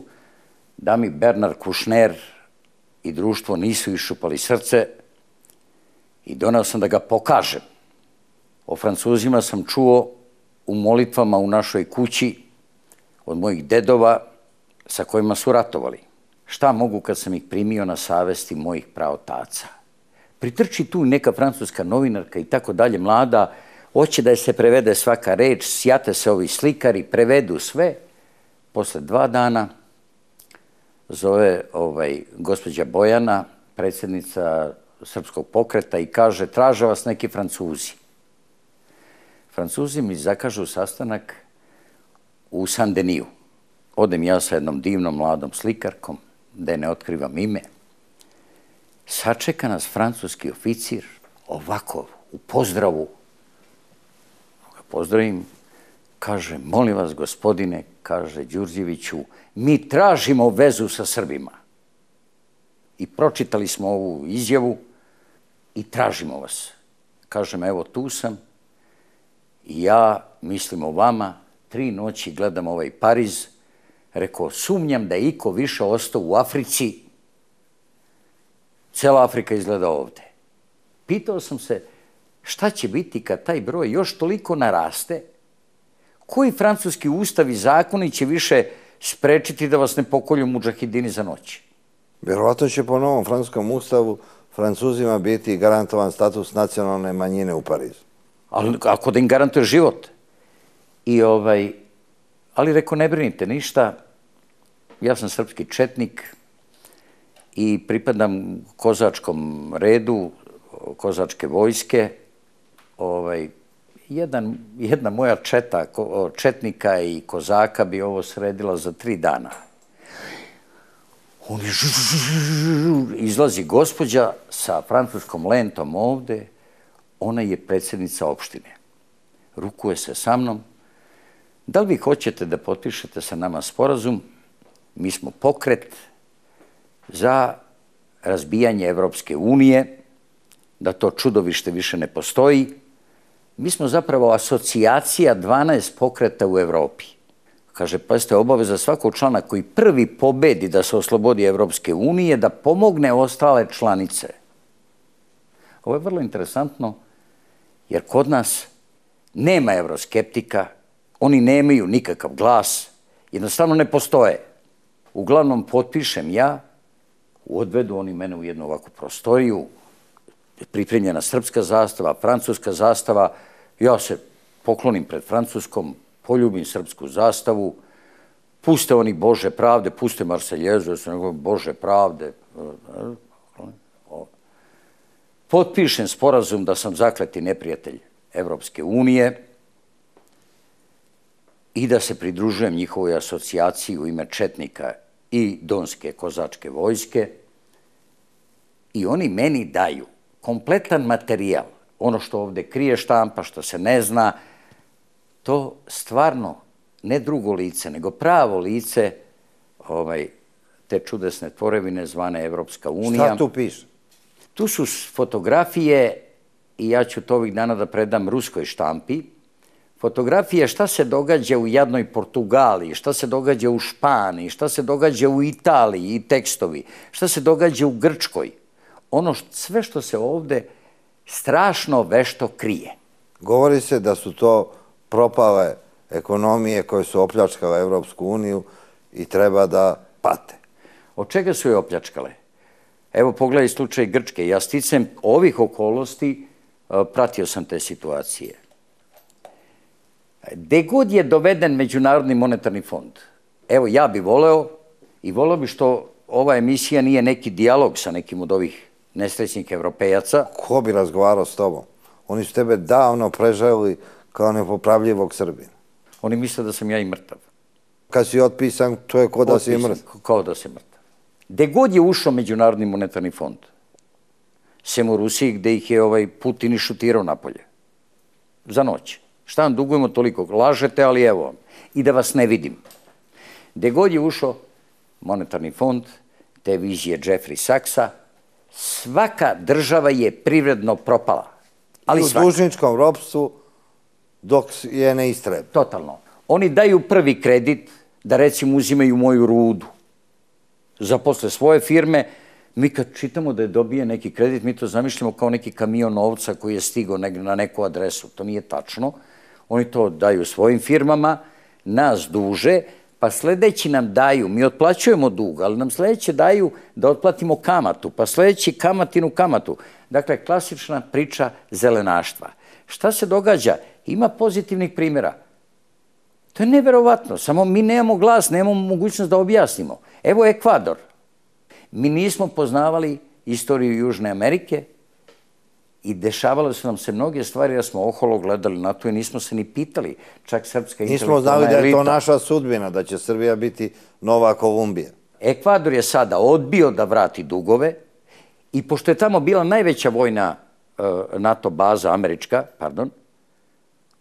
[SPEAKER 2] da mi Bernard Kouchner i društvo nisu iščupali srce i doneo sam da ga pokažem. O Francuzima sam čuo u molitvama u našoj kući od mojih dedova sa kojima su ratovali. Šta mogu kad sam ih primio na savesti mojih praotaca? Pritrči tu neka francuska novinarka i tako dalje, mlada, hoće da je se prevede svaka reč, sjate se ovi slikari, prevedu sve. Posle 2 dana zove gospođa Bojana, predsjednica Srpskog pokreta, i kaže, traže vas neki Francuzi. Francuzi mi zakažu sastanak u Saint-Deniju. Odem ja sa jednom divnom mladom slikarkom, da je ne otkrivam ime. Sačeka nas francuski oficir, ovako, u pozdravu. Pozdravim, kaže, molim vas, gospodine, kaže Đurđeviću, mi tražimo vezu sa Srbima. I pročitali smo ovu izjavu i tražimo vas. Kažem, evo tu sam i ja mislim o vama, 3 noći gledam ovaj Pariz, rekao, sumnjam da je iko više ostao u Africi, cela Afrika izgleda ovde. Pitao sam se šta će biti kad taj broj još toliko naraste, koji francuski ustav i zakoni će više sprečiti da vas ne pokolju mudžahidini za noć?
[SPEAKER 1] Vjerovatno će po novom francuskom ustavu Francuzima biti garantovan status nacionalne manjine u Parizu.
[SPEAKER 2] Ali ako da im garantuje život. Ali reko, ne brinite ništa, ja sam srpski četnik i pripadam kozačkom redu, kozačke vojske. Jedna moja četa četnika i kozaka bi ovo sredila za 3 dana. Izlazi gospođa sa francuskom lentom ovde, ona je predsjednica opštine. Rukuje se sa mnom. Da li vi hoćete da potpišete sa nama sporazum? Mi smo pokret za razbijanje Evropske unije, da to čudovište više ne postoji. Mi smo zapravo asocijacija 12 pokreta u Evropi. Kaže, pazite, obaveza svakog člana koji prvi pobedi da se oslobodi Evropske unije, da pomogne ostale članice. Ovo je vrlo interesantno, jer kod nas nema evroskeptika, oni nemaju nikakav glas, jednostavno ne postoje. Uglavnom, potpišem ja, odvedu oni mene u jednu ovakvu prostoriju, pripremljena srpska zastava, francuska zastava, ja se poklonim pred francuskom, poljubim srpsku zastavu, puste oni Bože pravde, puste Marseljezu, Bože pravde. Potpišem sporazum da sam zakleti neprijatelj Evropske unije i da se pridružujem njihovoj asocijaciji u ime četnika i Donske kozačke vojske i oni meni daju kompletan materijal, ono što ovde krije štampa, što se ne zna, to stvarno ne drugo lice, nego pravo lice te čudesne tvorevine zvane Evropska unija.
[SPEAKER 1] Šta tu piše?
[SPEAKER 2] Tu su fotografije i ja ću to ovih dana da predam ruskoj štampi. Fotografije šta se događa u jadnoj Portugaliji, šta se događa u Španiji, šta se događa u Italiji i tekstovi, šta se događa u Grčkoj. Ono sve što se ovde strašno vešto krije.
[SPEAKER 1] Govori se da su to propale ekonomije koje su opljačkale Evropsku uniju i treba da pate.
[SPEAKER 2] Od čega su je opljačkale? Evo, pogledaj slučaj Grčke. Ja sticam ovih okolnosti, pratio sam te situacije. Gde god je doveden Međunarodni monetarni fond, evo, ja bi voleo i voleo bi što ova emisija nije neki dijalog sa nekim od ovih nesrećnih evropejaca.
[SPEAKER 1] Ko bi razgovarao s tobom? Oni su tebe davno preželi kao nepopravljivog Srbina.
[SPEAKER 2] Oni misle da sam ja i mrtav.
[SPEAKER 1] Kad si otpisan, to je ko da si mrtav.
[SPEAKER 2] Kao da si mrtav. Gde god je ušao Međunarodni monetarni fond, sem u Rusiji gde ih je Putin i šutirao napolje. Za noć. Šta vam dugujemo toliko? Lažete, ali evo vam. I da vas ne vidim. Gde god je ušao monetarni fond, te vizije Jeffrey Sachsa, svaka država je privredno propala.
[SPEAKER 1] I u dužničkom ropstvu dok je ne istrebe.
[SPEAKER 2] Totalno. Oni daju prvi kredit da recimo uzimaju moju rudu. Zaposle svoje firme. Mi kad čitamo da je dobije neki kredit, mi to zamišljamo kao neki kamion novca koji je stigao na neku adresu. To nije tačno. Oni to daju svojim firmama, nas duže, pa sledeći nam daju, mi otplaćujemo dug, ali nam sledeće daju da otplatimo kamatu, pa sledeći kamatinu kamatu. Dakle, klasična priča zelenaštva. Šta se događa? Ima pozitivnih primjera. To je neverovatno, samo mi nemamo glas, nemamo mogućnost da objasnimo. Evo Ekvador. Mi nismo poznavali istoriju Južne Amerike i dešavale su nam se mnoge stvari, ja smo oholo gledali na to i nismo se ni pitali, čak srpska intelektualna elita.
[SPEAKER 1] Nismo znali da je to naša sudbina, da će Srbija biti nova Kolumbija.
[SPEAKER 2] Ekvador je sada odbio da vrati dugove i pošto je tamo bila najveća vojna NATO baza, američka,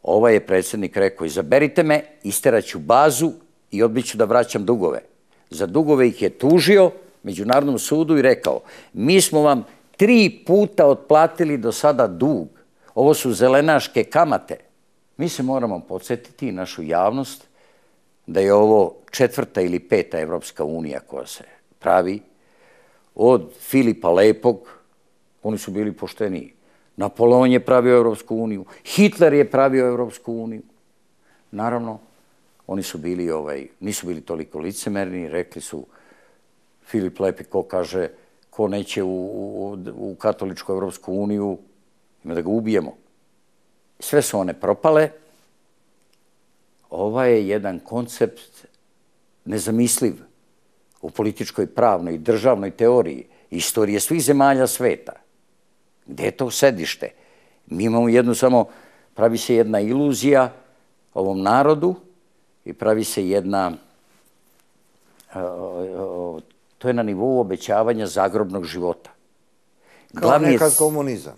[SPEAKER 2] ovaj je predsjednik rekao, izaberite me, isteraću bazu i odbiću da vraćam dugove. Za dugove ih je tužio Međunarodnom sudu i rekao, mi smo vam 3 puta otplatili do sada dug. Ovo su zelenaške kamate. Mi se moramo podsjetiti našu javnost da je ovo 4. ili 5. Evropska unija koja se pravi. Od Filipa Lepog, oni su bili pošteniji. Napoleon je pravio Evropsku uniju, Hitler je pravio Evropsku uniju. Naravno, oni su bili, nisu bili toliko licemerni, rekli su Filip Lepi, ko kaže, ko neće u katoličku Evropsku uniju, ima da ga ubijemo. Sve su one propale. Ovo je jedan koncept nezamisliv u političkoj, pravnoj i državnoj teoriji istorije svih zemalja sveta. Gde je to sedište? Mi imamo jednu samo, pravi se jedna iluzija ovom narodu i pravi se jedna, to je na nivou obećavanja zagrobnog života.
[SPEAKER 1] Kao nekad komunizam.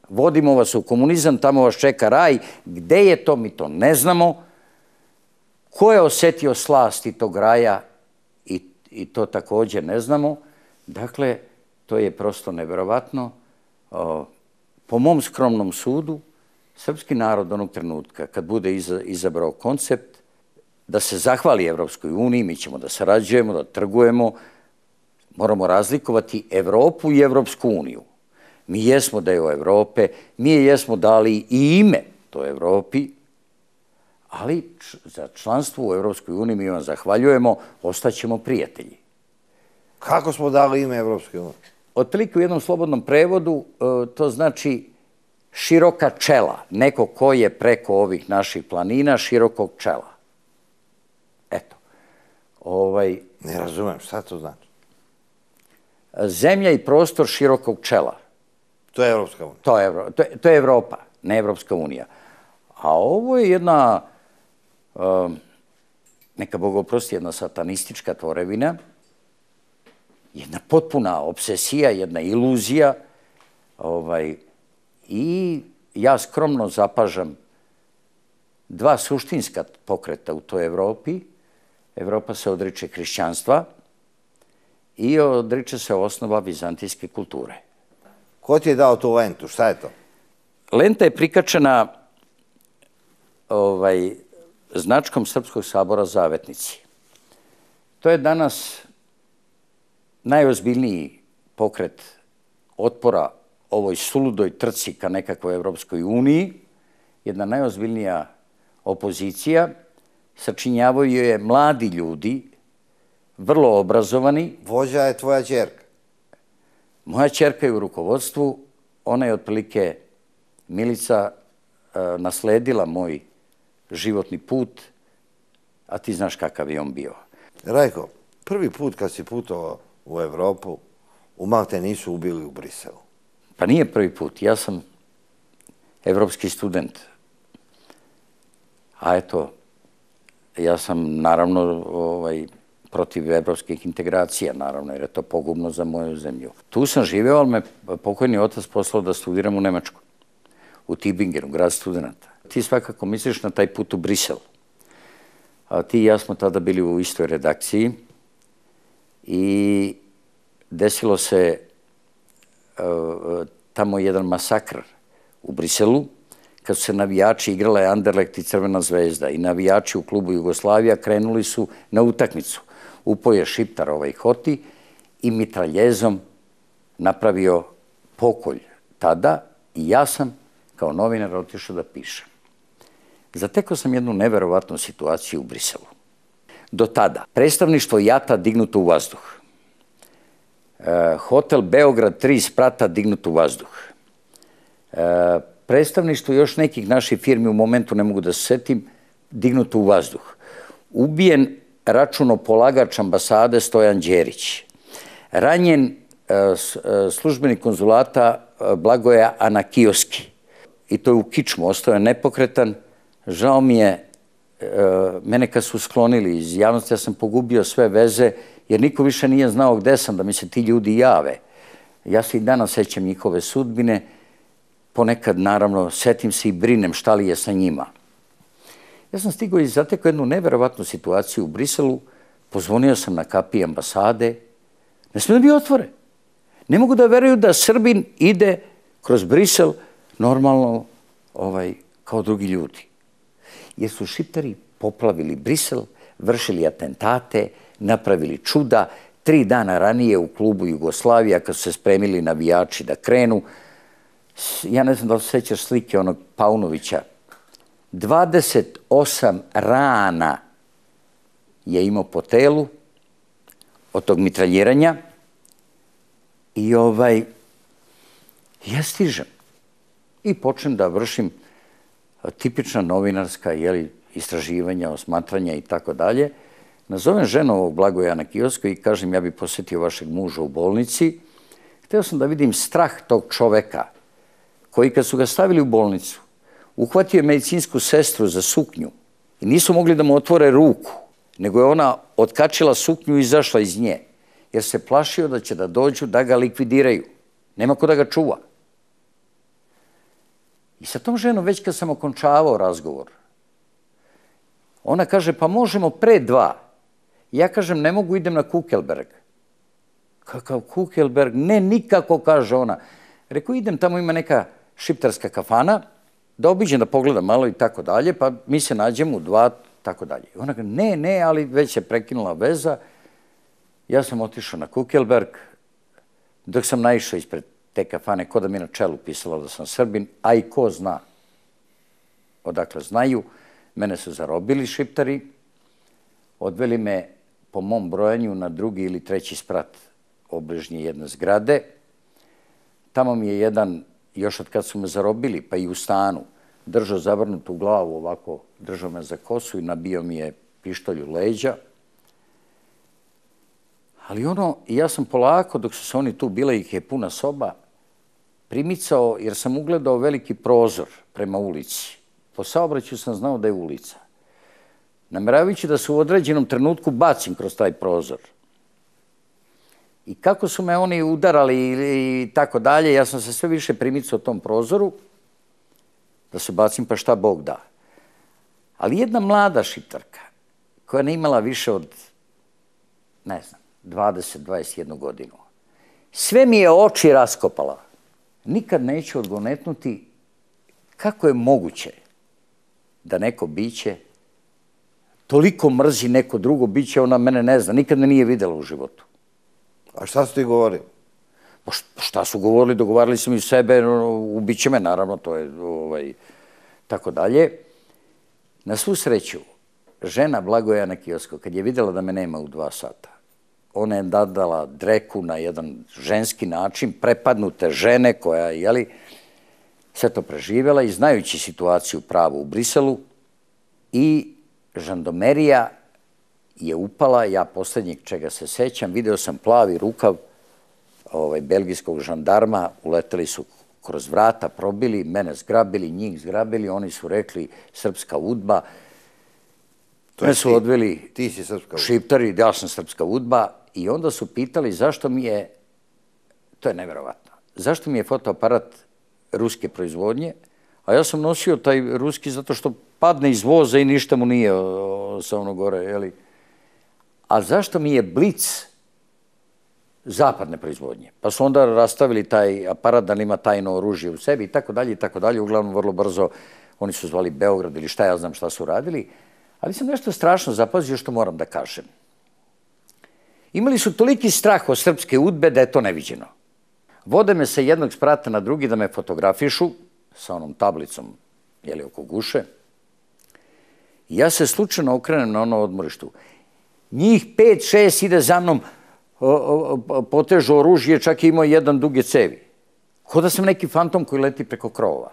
[SPEAKER 2] Vodimo vas u komunizam, tamo vas čeka raj. Gde je to, mi to ne znamo. Ko je osetio slast tog raja i to također ne znamo. Dakle, to je prosto neverovatno. Po mom skromnom sudu, srpski narod onog trenutka, kad bude izabrao koncept da se zahvali Evropskoj uniji, mi ćemo da sarađujemo, da trgujemo, moramo razlikovati Evropu i Evropsku uniju. Mi jesmo deo Evrope, mi je jesmo dali i ime toj Evropi, ali za članstvo u Evropskoj uniji mi vam zahvaljujemo, ostaćemo prijatelji.
[SPEAKER 1] Kako smo dali ime Evropske unije?
[SPEAKER 2] Otprilike u jednom slobodnom prevodu to znači široka čela, neko ko je preko ovih naših planina širokog čela. Eto.
[SPEAKER 1] Ne razumem, šta to znači?
[SPEAKER 2] Zemlja i prostor širokog čela.
[SPEAKER 1] To je Evropska unija.
[SPEAKER 2] To je Evropa, ne Evropska unija. A ovo je jedna, neka Bog oprosti, jedna satanistička tvorevina, jedna potpuna obsesija, jedna iluzija. I ja skromno zapažam dva suštinska pokreta u toj Evropi. Evropa se odriče hrišćanstva i odriče se osnova vizantijske kulture.
[SPEAKER 1] Ko ti je dao tu lentu? Šta je to?
[SPEAKER 2] Lenta je prikačena značkom Srpskog sabora Zavetnici. To je danas najozbiljniji pokret otpora ovoj suludoj trci ka nekakvoj Evropskoj uniji, jedna najozbiljnija opozicija, sačinjavaju je mladi ljudi, vrlo obrazovani.
[SPEAKER 1] Vođa je tvoja ćerka.
[SPEAKER 2] Moja ćerka je u rukovodstvu, ona je otprilike, Milica, nasledila moj životni put, a ti znaš kakav je on bio.
[SPEAKER 1] Rajko, prvi put kad si putovao u Evropu, te nisu ubili u Briselu.
[SPEAKER 2] Pa nije prvi put, ja sam evropski student. A eto, ja sam naravno protiv evropskih integracija, naravno, jer je to pogubno za moju zemlju. Tu sam živeo, ali me pokojni otac poslao da studiram u Nemačku, u Tübingenu, grad studenta. Ti svakako misliš na taj put u Brisel. A ti i ja smo tada bili u istoj redakciji i desilo se tamo jedan masakr u Briselu, kad su se navijači, igrala je Anderlecht i Crvena zvezda, i navijači u klubu Jugoslavija krenuli su na utakmicu. Upao je Šiptar, Hoti, i mitraljezom napravio pokolj tada, i ja sam kao novinar otišao da pišem. Zatekao sam jednu neverovatnu situaciju u Briselu. Do tada, predstavništvo JAT-a dignuto u vazduh. Hotel Beograd 3 sprata dignuto u vazduh. Predstavništvo još nekih naših firmi, u momentu ne mogu da se setim, dignuto u vazduh. Ubijen računopolagač ambasade Stojan Đerić. Ranjen službenik konzulata Blagoja Anakioski. I to je u kičmu, ostao je nepokretan. Žao mi je, mene kad su sklonili iz javnosti, ja sam pogubio sve veze, jer niko više nije znao gde sam, da mi se ti ljudi jave. Ja se i danas sećam njihove sudbine, ponekad, naravno, setim se i brinem šta li je sa njima. Ja sam stigao i zatekao jednu neverovatnu situaciju u Briselu, pozvonio sam na kapiji ambasade, ne smije da mi otvore. Ne mogu da veruju da Srbin ide kroz Brisel normalno kao drugi ljudi. Jer su Šiptari poplavili Brisel, vršili atentate, napravili čuda. 3 dana ranije u klubu Jugoslavija, kad su se spremili navijači da krenu, ja ne znam da li se sećaš slike onog Paunovića, 28 rana je imao po telu od tog mitraljiranja i ja stižem i počnem da vršim tipična novinarska istraživanja, osmatranja i tako dalje, nazovem ženu ovog Blagoja na kiosku i kažem ja bih posjetio vašeg muža u bolnici. Hteo sam da vidim strah tog čoveka koji kad su ga stavili u bolnicu, uhvatio je medicinsku sestru za suknju i nisu mogli da mu otvore ruku, nego je ona otkačila suknju i izašla iz nje, jer se plašio da će da dođu da ga likvidiraju. Nema ko da ga čuva. I sa tom ženom, već kad sam okončavao razgovor, ona kaže, pa možemo pre 2. Ja kažem, ne mogu, idem na Kukelberg. Kakav Kukelberg? Ne, nikako, kaže ona. Rekao, idem, tamo ima neka šiptarska kafana, da obiđem, da pogledam malo i tako dalje, pa mi se nađemo u 2, tako dalje. Ona kaže, ne, ali već je prekinula veza. Ja sam otišao na Kukelberg, dok sam naišao ispred te kafane, ko da mi na čelu pisalo da sam Srbin, a i ko zna odakle znaju. Mene su zarobili Šiptari, odveli me po mom brojanju na 2. ili 3. sprat obližnje jedne zgrade. Tamo mi je jedan, još od kad su me zarobili, pa i u stanu, držao zavrnutu glavu ovako, držao me za kosu i nabio mi je pištolj u leđa. Ali ja sam polako, dok su se oni tu, bila ih je puna soba, primicao, jer sam ugledao veliki prozor prema ulici. Po saobraćaju sam znao da je ulica. Nameravajući da se u određenom trenutku bacim kroz taj prozor. I kako su me oni udarali i tako dalje, ja sam se sve više primicao tom prozoru, da se bacim pa šta Bog da. Ali jedna mlada Šiptarka, koja ne imala više od, ne znam, 20-21 godinu, sve mi je oči raskopala. Nikad neću odgonetnuti kako je moguće da neko biće toliko mrzi neko drugo biće, ona mene ne zna, nikad me nije videla u životu.
[SPEAKER 1] A šta su ti govorili?
[SPEAKER 2] Šta su govorili? Dogovarali su mi sebe, ubiće me, naravno, to je tako dalje. Na svu sreću, žena Blagoja na kiosku, kad je videla da me nema u 2 sata, ona je dadala dreku na jedan ženski način, prepadnute žene koja je, sve to preživjela i znajući situaciju pravu u Briselu, i žandarmerija je upala, ja poslednjeg čega se sećam, video sam plavi rukav belgijskog žandarma, uleteli su kroz vrata, probili, mene zgrabili, njih zgrabili, oni su rekli srpska udba, me su odveli Šiptari, ja sam srpska udba, i onda su pitali zašto mi je, to je neverovatno, zašto mi je fotoaparat ruske proizvodnje, a ja sam nosio taj ruski zato što padne iz voza i ništa mu nije sa ono gore, jeli? A zašto mi je Blic zapadne proizvodnje? Pa su onda rastavili taj aparat da nema tajno oružje u sebi i tako dalje i tako dalje. Uglavnom, vrlo brzo oni su zvali Beograd ili šta ja znam šta su radili. Ali sam nešto strašno zapazio što moram da kažem. Imali su toliki strah od srpske udbe da je to neviđeno. Vode me sa jednog sprata na drugi da me fotografišu sa onom tablicom, jeli, oko guše. I ja se slučajno okrenem na ono odmorištu. Njih 5-6 ide za mnom, potežu oružje, čak i imao jedan duge cevi. Ko da sam neki fantom koji leti preko krovova.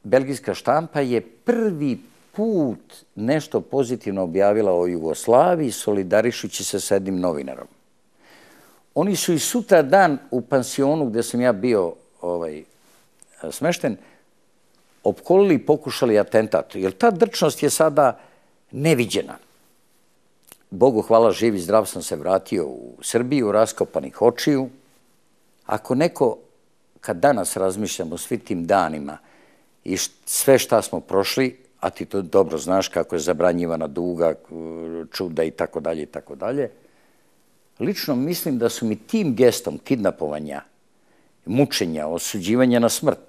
[SPEAKER 2] Belgijska štampa je prvi put nešto pozitivno objavila o Jugoslaviji, solidarišući se s jednim novinarom. Oni su i sutra dan u pansionu gde sam ja bio smešten, opkolili i pokušali atentat. Jer ta drčnost je sada neviđena. Bogu hvala, živ i zdrav sam se vratio u Srbiju, raskopanih očiju. Ako neko, kad danas razmišljamo o svim tim danima i sve šta smo prošli, a ti to dobro znaš kako je zabranjivana duga, čuda i tako dalje, lično mislim da su mi tim gestom kidnapovanja, mučenja, osuđivanja na smrt,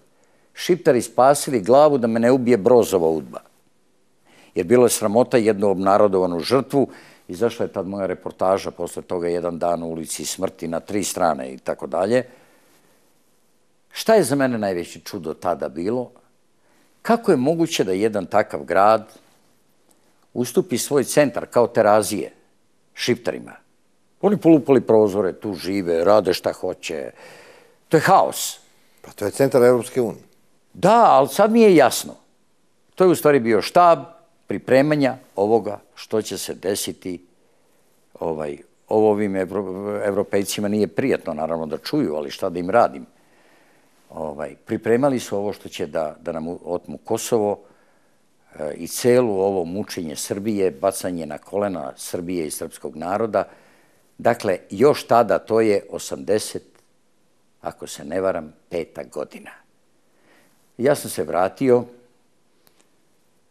[SPEAKER 2] Šiptari spasili glavu da me ne ubije Brozova udba. Jer bilo je sramota jednu obnarodovanu žrtvu, izašla je tad moja reportaža, posle toga jedan dan u ulici smrti na 3 strane i tako dalje. Šta je za mene najveće čudo tada bilo? Kako je moguće da jedan takav grad ustupi svoj centar kao Terazije Šiptarima? Oni polupali prozore, tu žive, rade šta hoće. To je haos.
[SPEAKER 1] Pa to je centar Evropske unije.
[SPEAKER 2] Da, ali sad mi je jasno. To je u stvari bio štab pripremanja ovoga što će se desiti. Ovim Evropejcima nije prijatno, naravno, da čuju, ali šta da im radim. Pripremali su ovo što će da nam otmu Kosovo i celu ovo mučenje Srbije, bacanje na kolena Srbije i srpskog naroda. Dakle, još tada, to je 80, ako se ne varam, 5. godina. Ja sam se vratio,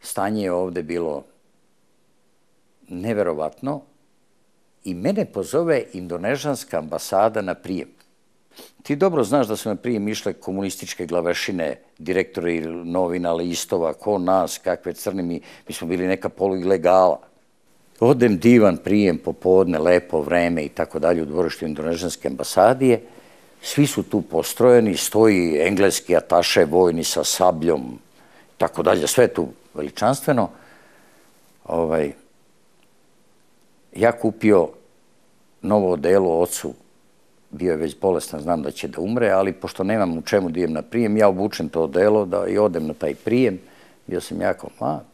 [SPEAKER 2] stanje je ovde bilo neverovatno i mene pozove indonežanska ambasada na prijem. Ti dobro znaš da su na prijem išle komunističke glavešine, direktori novina, listova, ko nas, kakve crni mi smo bili neka poluilegala. Odem divan prijem, popodne, lepo vreme i tako dalje u dvorištu indonežanske ambasadije. Svi su tu postrojeni, stoji engleski ataše vojni sa sabljom, tako dalje, sve tu veličanstveno. Ja kupio novo odelo ocu, bio je već bolestan, znam da će da umre, ali pošto nemam u čemu da idem na prijem, ja obučem to odelo i odem na taj prijem. Bio sam jako mlad.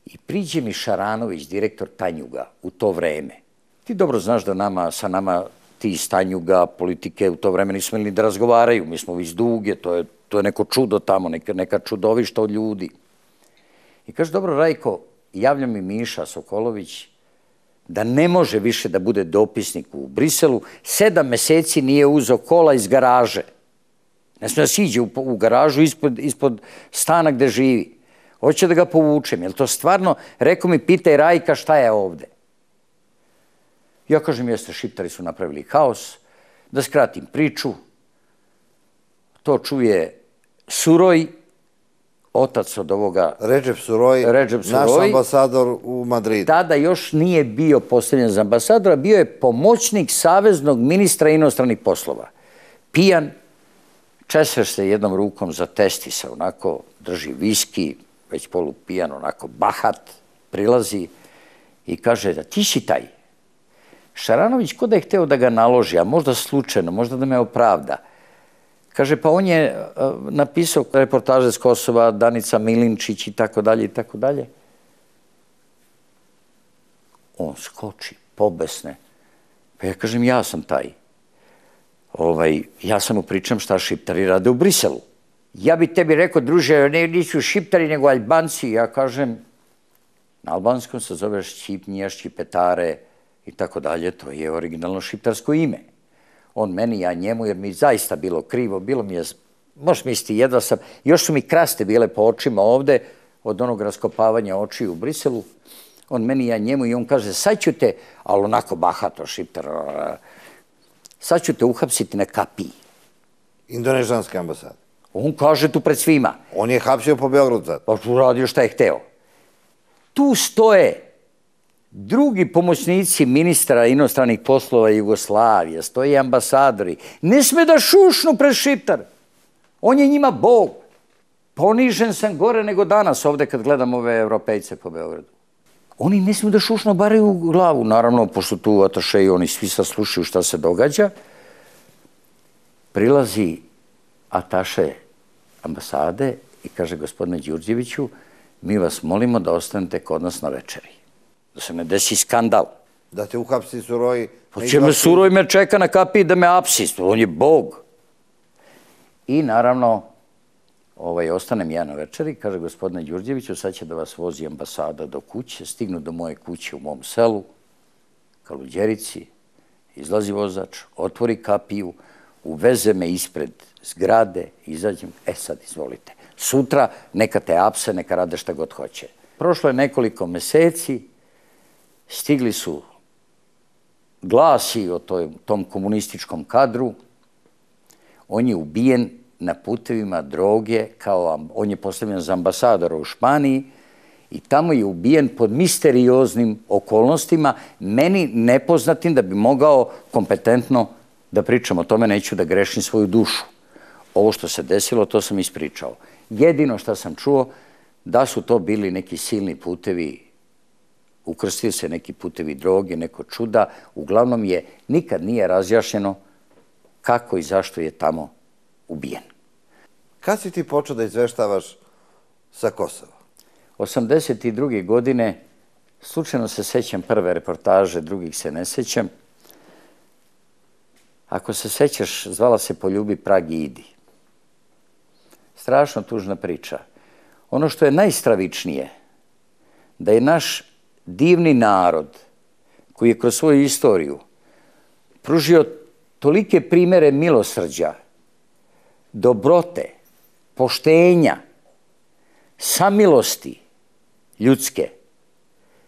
[SPEAKER 2] I priđe mi Šaranović, direktor Tanjuga, u to vreme. Ti dobro znaš da sa nama ti iz Tanjuga, politike, u to vreme nisu imali da razgovaraju. Mi smo iz Duge, to je neko čudo tamo, neka čudovišta od ljudi. I kaže, dobro, Rajko, javlja mi Miša Sokolović da ne može više da bude dopisnik u Briselu, 7 meseci nije uzeo kola iz garaže. Ne smije da siđe u garažu ispod stana gde živi. Hoće da ga povučem. Jel to stvarno? Rekao mi, pitaj Rajka šta je ovde. Ja kažem, jeste, Šiptari su napravili haos. Da skratim priču, to čuje Suroj, otac od ovoga...
[SPEAKER 1] Redžep Suroj, naš ambasador u Madridu.
[SPEAKER 2] Tada još nije bio postavljen za ambasadora, bio je pomoćnik saveznog ministra inostranih poslova. Pijan, česveš se jednom rukom za testisa, onako drži viski, već polupijan, onako bahat, prilazi i kaže da ti si taj. Šaranović ko da je hteo da ga naloži, a možda slučajno, možda da me opravda. Kaže, pa on je napisao reportaže s Kosova, Danica Milinčić i tako dalje, i tako dalje. On skoči, pobesne. Pa ja kažem, ja sam taj. Ja samo pričam šta Šiptari rade u Briselu. Ja bi tebi rekao, druže, nisu Šiptari, nego Albanci. Ja kažem, na albanskom se zove Šćipnija, Šćipetare i tako dalje. To je originalno šiptarsko ime. On meni, ja njemu, jer mi zaista bilo krivo, bilo mi je, možeš misliti, jedva sam, još su mi kraste bile po očima ovde, od onog raskopavanja očiju u Briselu. On meni, ja njemu, i on kaže, sad ću te, ali onako bahato, Šiptar, sad ću te uhapsiti na kapiji.
[SPEAKER 1] Indonežanske ambasade.
[SPEAKER 2] On kaže tu pred svima.
[SPEAKER 1] On je hapsio po Beogradu sad.
[SPEAKER 2] Pa uradio šta je hteo. Tu stoje drugi pomoćnici ministra inostranih poslova Jugoslavije, stoje ambasadori. Ne sme da šušnu pred Šiptar. On je njima bog. Ponižen sam gore nego danas ovde kad gledam ove Evropejce po Beogradu. Oni ne smiju da šušno baraju u glavu. Naravno, pošto tu ataše i oni svi saslušaju šta se događa, prilazi ataše ambasade i kaže, gospodine Đurđeviću, mi vas molimo da ostanete kod nas na večeri. Da se ne desi skandal.
[SPEAKER 1] Da te uhapsi Suroj.
[SPEAKER 2] Pa će me Suroj me čeka na kapiji da me apsi, on je bog. I naravno, ostanem ja na večeri, kaže gospodine Đurđeviću, sad će da vas vozi ambasada do kuće, stignu do moje kuće u mom selu, Kaluđerici, izlazi vozač, otvori kapiju, uveze me ispred zgrade, izađem, sad izvolite. Sutra neka te apse, neka rade šta god hoće. Prošlo je nekoliko meseci, stigli su glasi o tom komunističkom kadru, on je ubijen na putevima droge, on je postavljen za ambasadora u Španiji i tamo je ubijen pod misterioznim okolnostima, meni nepoznatim da bi mogao kompetentno da pričam o tome, neću da grešim svoju dušu. Ovo što se desilo, to sam ispričao. Jedino što sam čuo, da su to bili neki silni putevi, ukrstili se neki putevi droge, neko čuda, uglavnom nikad nije razjašnjeno kako i zašto je tamo ubijen.
[SPEAKER 1] Kad si ti počeo da izveštavaš sa Kosova?
[SPEAKER 2] 82. godine, slučajno se sećam prve reportaže, drugih se ne sećam. Ako se sećaš, zvala se Poljubi Prag i idi. Strašno tužna priča. Ono što je najstravičnije, da je naš divni narod, koji je kroz svoju istoriju pružio tolike primere milosrđa, dobrote, poštenja, samilosti ljudske,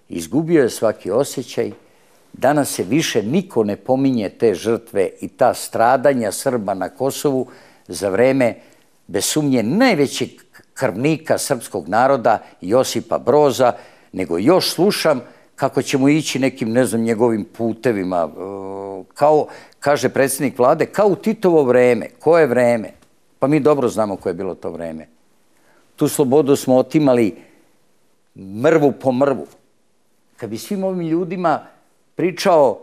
[SPEAKER 2] izgubio je svaki osjećaj. Danas se više niko ne pominje te žrtve i ta stradanja Srba na Kosovu za vreme, bez sumnje, najvećeg krvnika srpskog naroda, Josipa Broza, nego još slušam kako ćemo ići nekim, ne znam, njegovim putevima. Kao, kaže predsjednik vlade, kao u Titovo vreme. Koje vreme? Pa mi dobro znamo koje je bilo to vreme. Tu slobodu smo otimali mrvu po mrvu. Kad bi svim ovim ljudima pričao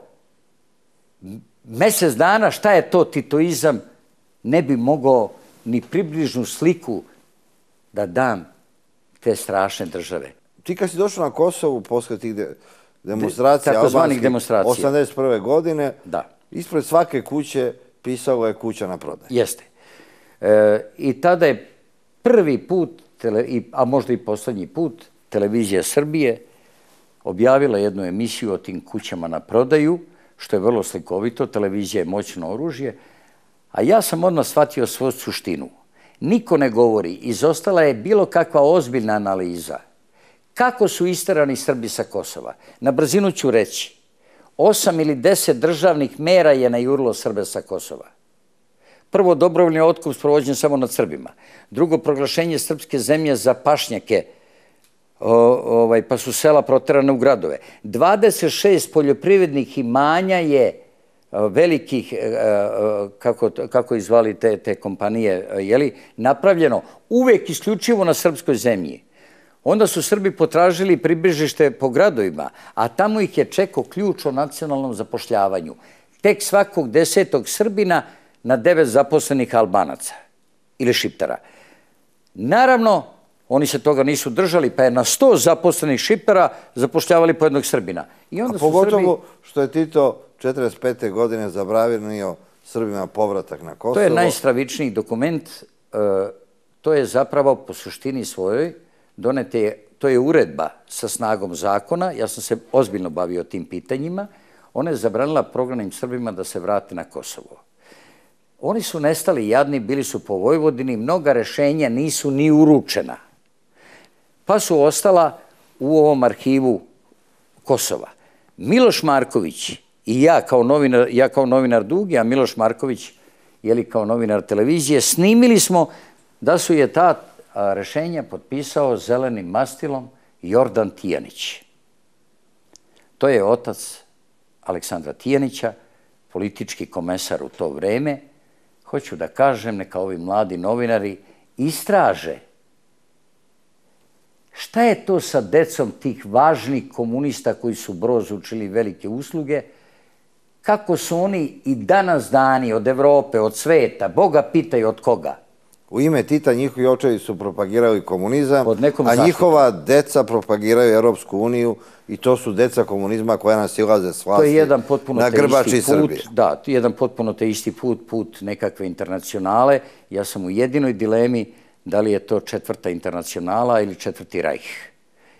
[SPEAKER 2] mesec dana šta je to titoizam, ne bi mogao ni približnu sliku da dam te strašne države.
[SPEAKER 1] Ti kad si došao na Kosovu posle tih demonstracija,
[SPEAKER 2] takozvanih demonstracija,
[SPEAKER 1] 81. godine,
[SPEAKER 2] da,
[SPEAKER 1] ispred svake kuće pisalo je kuća na prodaj.
[SPEAKER 2] Jeste. I tada je prvi put, a možda i poslednji put, Televizija Srbije objavila jednu emisiju o tim kućama na prodaju, što je vrlo slikovito. Televizija je moćno oružje, a ja sam odmah shvatio svoju suštinu. Niko ne govori, izostala je bilo kakva ozbiljna analiza. Kako su isterani Srbi sa Kosova? Na brzinu ću reći, 8 ili 10 državnih mera je najurilo Srbe sa Kosova. Prvo, dobrovoljni otkup sprovođen samo nad Srbima. Drugo, proglašenje srpske zemlje za pašnjake, pa su sela proterane u gradove. 26 poljoprivrednih imanja je velikih, kako izvali te kompanije, napravljeno uvek isključivo na srpskoj zemlji. Onda su Srbi potražili pribežište po gradovima, a tamo ih je čekao ključ o nacionalnom zapošljavanju. Tek svakog 10. Srbina na 9 zaposlenih Albanaca ili Šiptara. Naravno, oni se toga nisu držali, pa je na 100 zaposlenih Šiptara zapošljavali po jednog Srbina.
[SPEAKER 1] A pogotovo što je Tito 1945. godine zabranio Srbima povratak na Kosovo.
[SPEAKER 2] To je najstravičniji dokument. To je zapravo po suštini svojoj donete, to je uredba sa snagom zakona. Ja sam se ozbiljno bavio tim pitanjima. Ona je zabranila prognanim Srbima da se vrate na Kosovo. Oni su nestali jadni, bili su po Vojvodini, mnoga rešenja nisu ni uručena. Pa su ostala u ovom arhivu Kosova. Miloš Marković i ja kao novinar Dugi, a Miloš Marković kao novinar televizije, snimili smo da su je ta rešenja potpisao zelenim mastilom Jordan Tijanić. To je otac Aleksandra Tijanića, politički komesar u to vreme. Hoću da kažem, neka ovi mladi novinari istraže šta je to sa decom tih važnih komunista koji su Brozu učili velike usluge, kako su oni i danas dani od Evrope, od sveta, Boga pitaju od koga.
[SPEAKER 1] U ime Tita njihovi očevi su propagirali komunizam, a njihova deca propagiraju Europsku uniju i to su deca komunizma koja nas ilaze s vlasti na grbači Srbije.
[SPEAKER 2] Da, jedan potpuno te isti put, put nekakve internacionale. Ja sam u jedinoj dilemi da li je to 4. internacionala ili 4. rajh.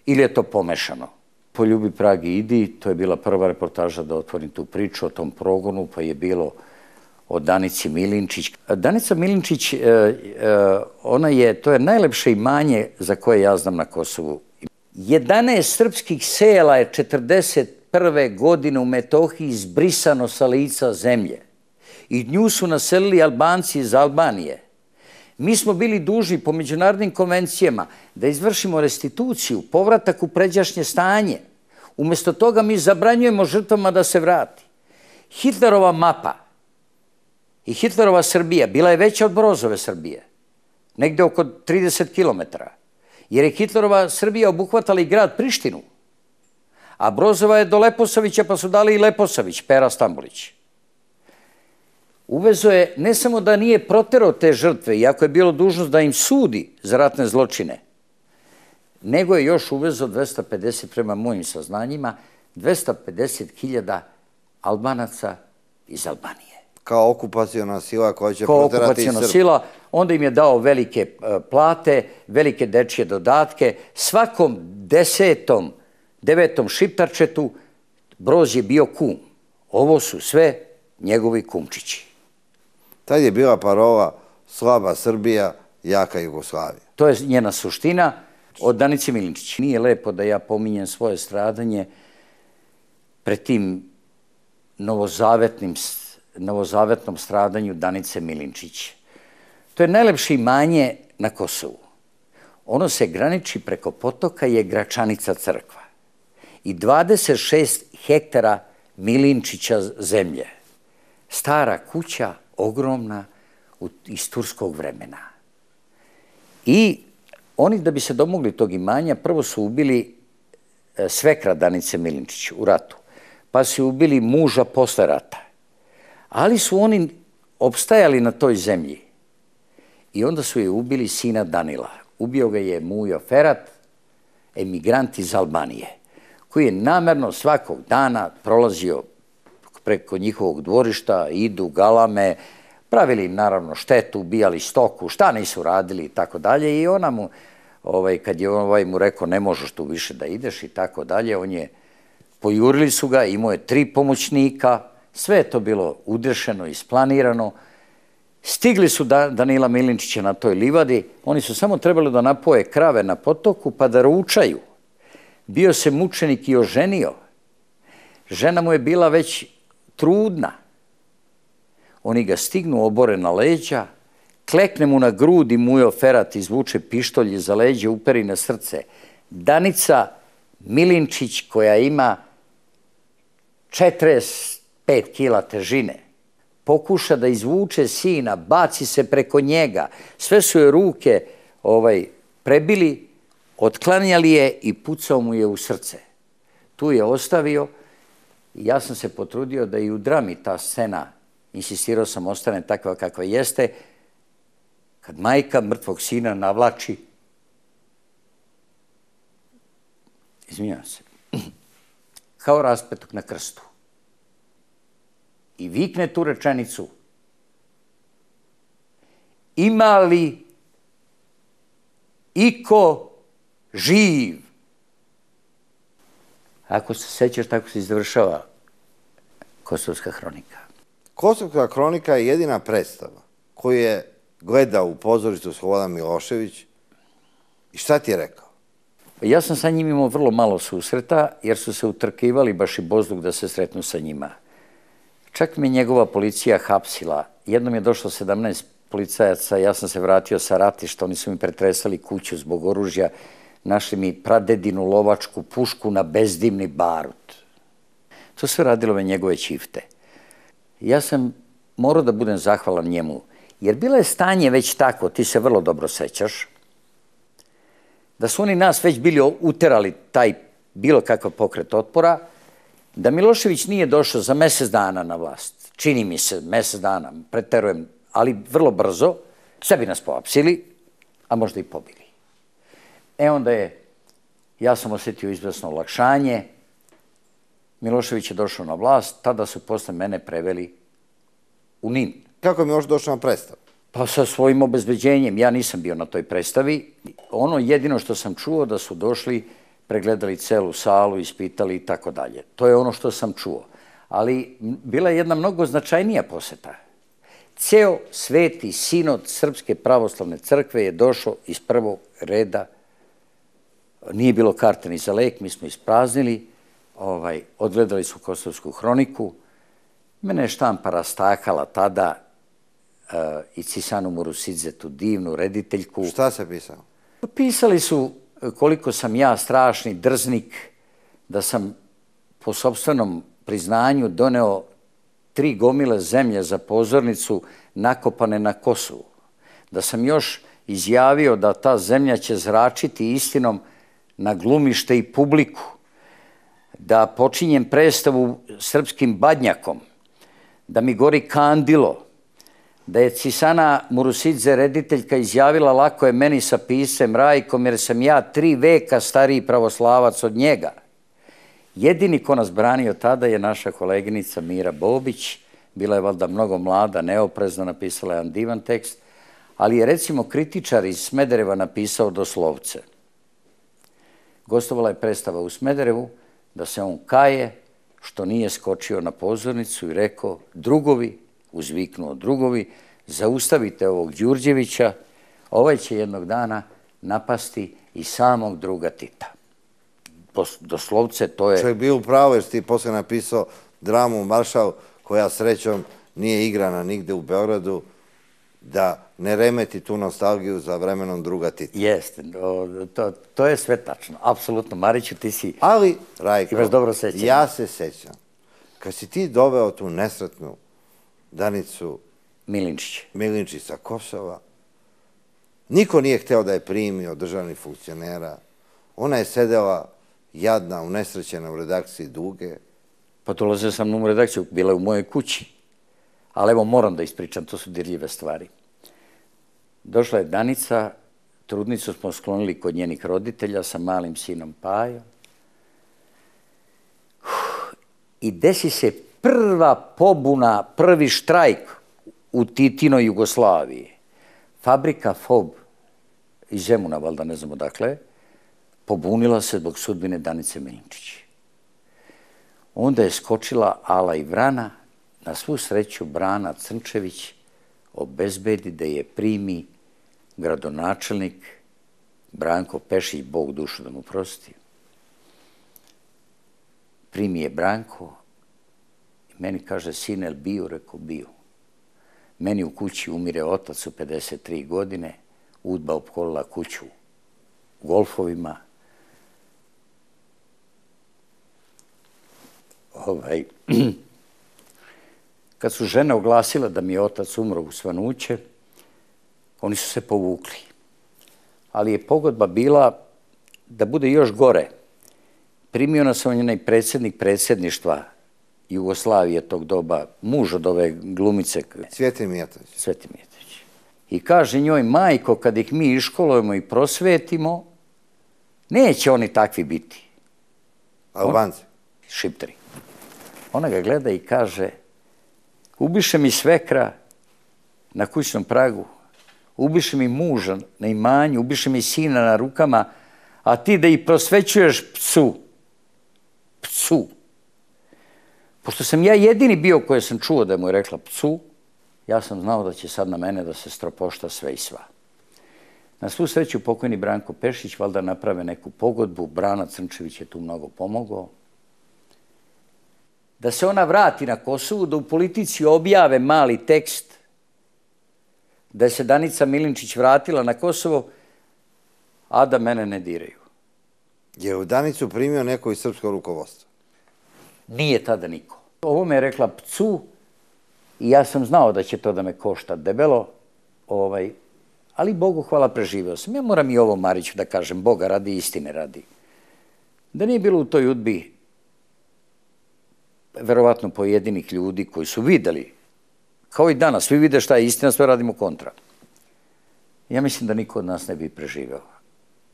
[SPEAKER 2] Ili je to pomešano. Poljubi Prag i idi, to je bila prva reportaža da otvorim tu priču o tom progonu, pa je bilo o Danici Milinčić. Danica Milinčić, to je najlepše imanje za koje ja znam na Kosovu. 11 srpskih sela je 1941. godine u Metohiji izbrisano sa lica zemlje. I nju su naselili Albanci iz Albanije. Mi smo bili dužni po međunarodnim konvencijama da izvršimo restituciju, povratak u pređašnje stanje. Umesto toga mi zabranjujemo žrtvama da se vrati. Hitlerova mapa i Hitlerova Srbija bila je veća od Brozove Srbije, negde oko 30 kilometara, jer je Hitlerova Srbija obuhvatala i grad Prištinu, a Brozova je do Leposavića, pa su dali i Leposavić, Pera Stambolić. Uvezo je, ne samo da nije proterao te žrtve, iako je bilo dužnost da im sudi za ratne zločine, nego je još uvezo 250, prema mojim saznanjima, 250.000 Albanaca iz Albanije.
[SPEAKER 1] Kao okupaciona sila koja će
[SPEAKER 2] kao
[SPEAKER 1] proterati
[SPEAKER 2] okupaciona
[SPEAKER 1] Srbe.
[SPEAKER 2] sila, onda im je dao velike plate, velike dečije dodatke. Svakom 10., 9. šiptarčetu Broz je bio kum. Ovo su sve njegovi kumčići.
[SPEAKER 1] Tad je bila parola slaba Srbija, jaka Jugoslavija.
[SPEAKER 2] To je njena suština od Danice Milinčić. Nije lepo da ja pominjem svoje stradanje pred tim novozavetnom stradanju Danice Milinčić. To je najlepše imanje na Kosovu. Ono se graniči preko potoka, je Gračanica crkva i 26 hektara Milinčića zemlje. Stara kuća, ogromna, iz turskog vremena. I oni, da bi se domogli tog imanja, prvo su ubili svekra Danice Milinčić u ratu, pa su ubili muža posle rata. Ali su oni opstajali na toj zemlji i onda su je ubili sina Danila. Ubio ga je Mujo Ferat, emigrant iz Albanije, koji je namerno svakog dana prolazio preko njihovog dvorišta, idu, galame, pravili im naravno štetu, ubijali stoku, šta nisu radili i tako dalje. I ona mu, kad je mu rekao ne možeš tu više da ideš i tako dalje, pojurili su ga, imao je 3 pomoćnika, sve je to bilo udešeno, isplanirano. Stigli su Danila Milinčića na toj livadi, oni su samo trebali da napoje krave na potoku pa da ručaju. Bio se mučenik i oženio. Žena mu je bila već trudna. Oni ga stignu, obore na leđa, klekne mu na grudi Mujo Ferat, izvuče pištolj iza leđa, uperi na srce. Danica Milinčić, koja ima 45 kila težine, pokuša da izvuče sina, baci se preko njega, sve su je ruke prebili, otklanjali je i pucao mu je u srce. Tu je ostavio i ja sam se potrudio da i u drami ta scena, insistirao sam, ostane takva kakva jeste, kad majka mrtvog sina navlači, izvinjavam se, kao raspetog na krstu i vikne tu rečenicu: ima li iko živ? Ako se sećaš, tako se završava Kosovska hronika.
[SPEAKER 1] Kosovska hronika je jedina predstava koju je gledao u pozorištu Slobodan Milošević. I šta ti je rekao?
[SPEAKER 2] Ja sam sa njim imao vrlo malo susreta, jer su se utrkivali baš i Bozduk da se sretnu sa njima. Čak mi njegova policija hapsila. Jednom je došlo 17 policajaca, ja sam se vratio sa ratišta, oni su mi pretresali kuću zbog oružja, našli mi pradedinu lovačku pušku na bezdimni barut. To sve radilo me njegove čifte. Ja sam morao da budem zahvalan njemu, jer bilo je stanje već tako, ti se vrlo dobro sećaš, da su oni nas već bili uterali taj bilo kakav pokret otpora, da Milošević nije došao za mesec dana na vlast. Čini mi se mesec dana, preterujem, ali vrlo brzo, sve bi nas poapsili, a možda i pobili. Onda ja sam osetio izvesno olakšanje, Milošević je došao na vlast, tada su posle mene preveli u Nin.
[SPEAKER 1] Kako je Miloš došao na predstavu?
[SPEAKER 2] Pa sa svojim obezbeđenjem. Ja nisam bio na toj predstavi. Ono jedino što sam čuo da su došli, pregledali celu salu, ispitali i tako dalje. To je ono što sam čuo. Ali bila je jedna mnogo značajnija poseta. Ceo Sveti sinod Srpske pravoslavne crkve je došao iz prvog reda. Nije bilo karte ni za lek, mi smo ispraznili. Odgledali su Kosovsku hroniku. Mene je štampa rastakala tada i Cisanu Murusidze, tu divnu rediteljku.
[SPEAKER 1] Šta se pisalo?
[SPEAKER 2] Pisali su koliko sam ja strašni drznik, da sam po sopstvenom priznanju doneo 3 gomile zemlje za pozornicu nakopane na Kosovu. Da sam još izjavio da ta zemlja će zračiti istinom na glumište i publiku. Da počinjem predstavu srpskim badnjakom. Da mi gori kandilo. da je Cisana Murusidze, rediteljka, izjavila lako je meni sa pisem Rajkom, jer sam ja 3 veka stariji pravoslavac od njega. Jedini ko nas branio tada je naša koleginica Mira Bobić, bila je valjda mnogo mlada, neoprezna, napisala jedan divan tekst, ali je recimo kritičar iz Smedereva napisao doslovce. Gostovala je predstava u Smederevu da se on kaje što nije skočio na pozornicu i rekao: drugovi, uzviknuo drugovi, zaustavite ovog Đurđevića, ovaj će jednog dana napasti i samog druga Tita. Doslovce to je...
[SPEAKER 1] Čovjek bio u pravu jer si ti posle napisao dramu Maršal, koja srećom nije igrana nigde u Beogradu, da ne remeti tu nostalgiju za vremenom druga Tita.
[SPEAKER 2] Jeste, to je sve tačno. Apsolutno, Mariću, ti si...
[SPEAKER 1] Ali, Rajko,
[SPEAKER 2] imaš dobro sećanje.
[SPEAKER 1] Ja se sećam, kad si ti doveo tu nesretnu Danicu Milinčić sa Kosova, niko nije hteo da je primi od državnih funkcionera. Ona je sedela jadna, unesrećena u redakciji Duge.
[SPEAKER 2] Pa dolazio sam u redakciju, bila je u mojoj kući. Ali evo, moram da ispričam, to su dirljive stvari. Došla je Danica, trudnicu smo sklonili kod njenih roditelja sa malim sinom Pajom. I desi se prva pobuna, prvi štrajk u Titinoj Jugoslaviji. Fabrika FOB iz Zemuna, valjda ne znam odakle, pobunila se zbog sudbine Danice Milinčić. Onda je skočila Ala i Vrana, na svu sreću Brana Crnčević obezbedi da je primi gradonačelnik Branko Pešić, Bog dušu da mu prosti. Primi je Branko i meni kaže: sine, jel bio? Rekao: bio. Meni u kući umire otac u 53 godine, UDBA opkolila kuću golfovima. Kad su žene oglasile da mi je otac umro u svanuće, oni su se povukli. Ali je pogodba bila da bude još gore. Primio nas on onaj predsjednik predsjedništva Jugoslavije tog doba, muž od ove glumice.
[SPEAKER 1] Cvjeti Mijatović.
[SPEAKER 2] Cvjeti Mijatović. I kaže njoj: majko, kad ih mi iškolujemo i prosvetimo, neće oni takvi biti.
[SPEAKER 1] Albanci.
[SPEAKER 2] Šipteri. Ona ga gleda i kaže: ubiše mi svekra na kućnom pragu, ubiše mi muža na imanju, ubiše mi sina na rukama, a ti da ih prosvećuješ psu. Psu. Pošto sam ja jedini bio koji sam čuo da mu je rekla psu, ja sam znao da će sad na mene da se stropošta sve i sva. Na svu sreću pokojni Branko Pešić valjda naprave neku pogodbu, Brana Crnčević je tu mnogo pomogao. Da se ona vrati na Kosovu, da u Politici objave mali tekst, da se Danica Milinčić vratila na Kosovo, a da mene ne diraju.
[SPEAKER 1] Je u Danicu primio neko iz srpskog rukovodstva?
[SPEAKER 2] Nije tada niko. Ovo me je rekla pcu i ja sam znao da će to da me košta debelo, ali Bogu hvala, preživeo sam. Ja moram i ovo, Mariću, da kažem, Boga radi, istine radi. Da nije bilo u toj UDBI verovatno pojedinih ljudi koji su videli, kao i danas, svi vide šta je istina, sve radimo kontra. Ja mislim da niko od nas ne bi preživeo.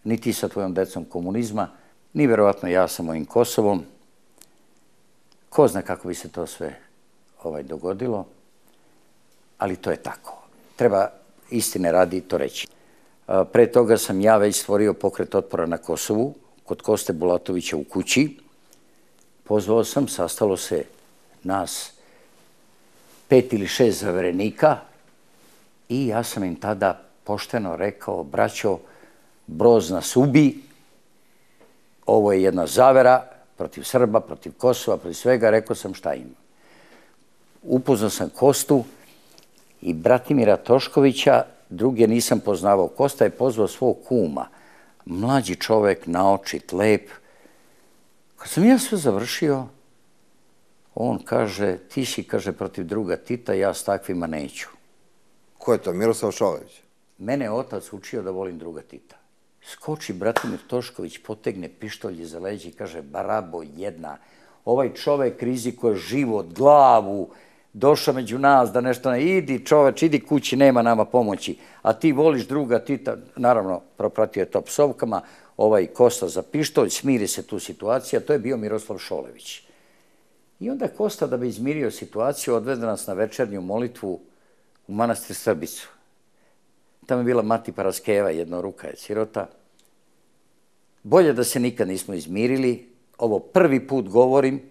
[SPEAKER 2] Ni ti sa tvojom decom komunizma, ni verovatno ja sa mojim Kosovom. Ko zna kako bi se to sve dogodilo, ali to je tako. Treba istine radi to reći. Pre toga sam ja već stvorio pokret otpora na Kosovu, kod Koste Bulatovića u kući. Pozvao sam, sastalo se nas 5 ili 6 zaverenika i ja sam im tada pošteno rekao: braćo, Broz nas ubi, ovo je jedna zavera protiv Srba, protiv Kosova, protiv svega. Rekao sam šta ima. Upoznao sam Kostu i Bratimira Toškovića, druge nisam poznavao. Kosta je pozvao svog kuma, mlađi čovek, naočit, lep. Kad sam ja sve završio, on kaže: ti si, kaže, protiv druga Tita, ja s takvima neću.
[SPEAKER 1] Ko je to, Miroslav Šolević?
[SPEAKER 2] Mene je otac učio da volim druga Tita. Skoči Bratimir Tošković, potegne pištolj iza leđa i kaže: barabo jedna, ovaj čovek rizikuje život, glavu, došao među nas da nešto ne idi, čoveč, idi kući, nema nama pomoći, a ti voliš druga, naravno, propratio je to psovkama, ovaj Kosta za pištolj, smiri se tu situacija, to je bio Miroslav Šolević. I onda Kosta, da bi izmirio situaciju, odvede nas na večernju molitvu u manastir Srbicu. Tamo je bila Mati Paraskeva, jednoruka je sirota. Bolje da se nikad nismo izmirili, ovo prvi put govorim.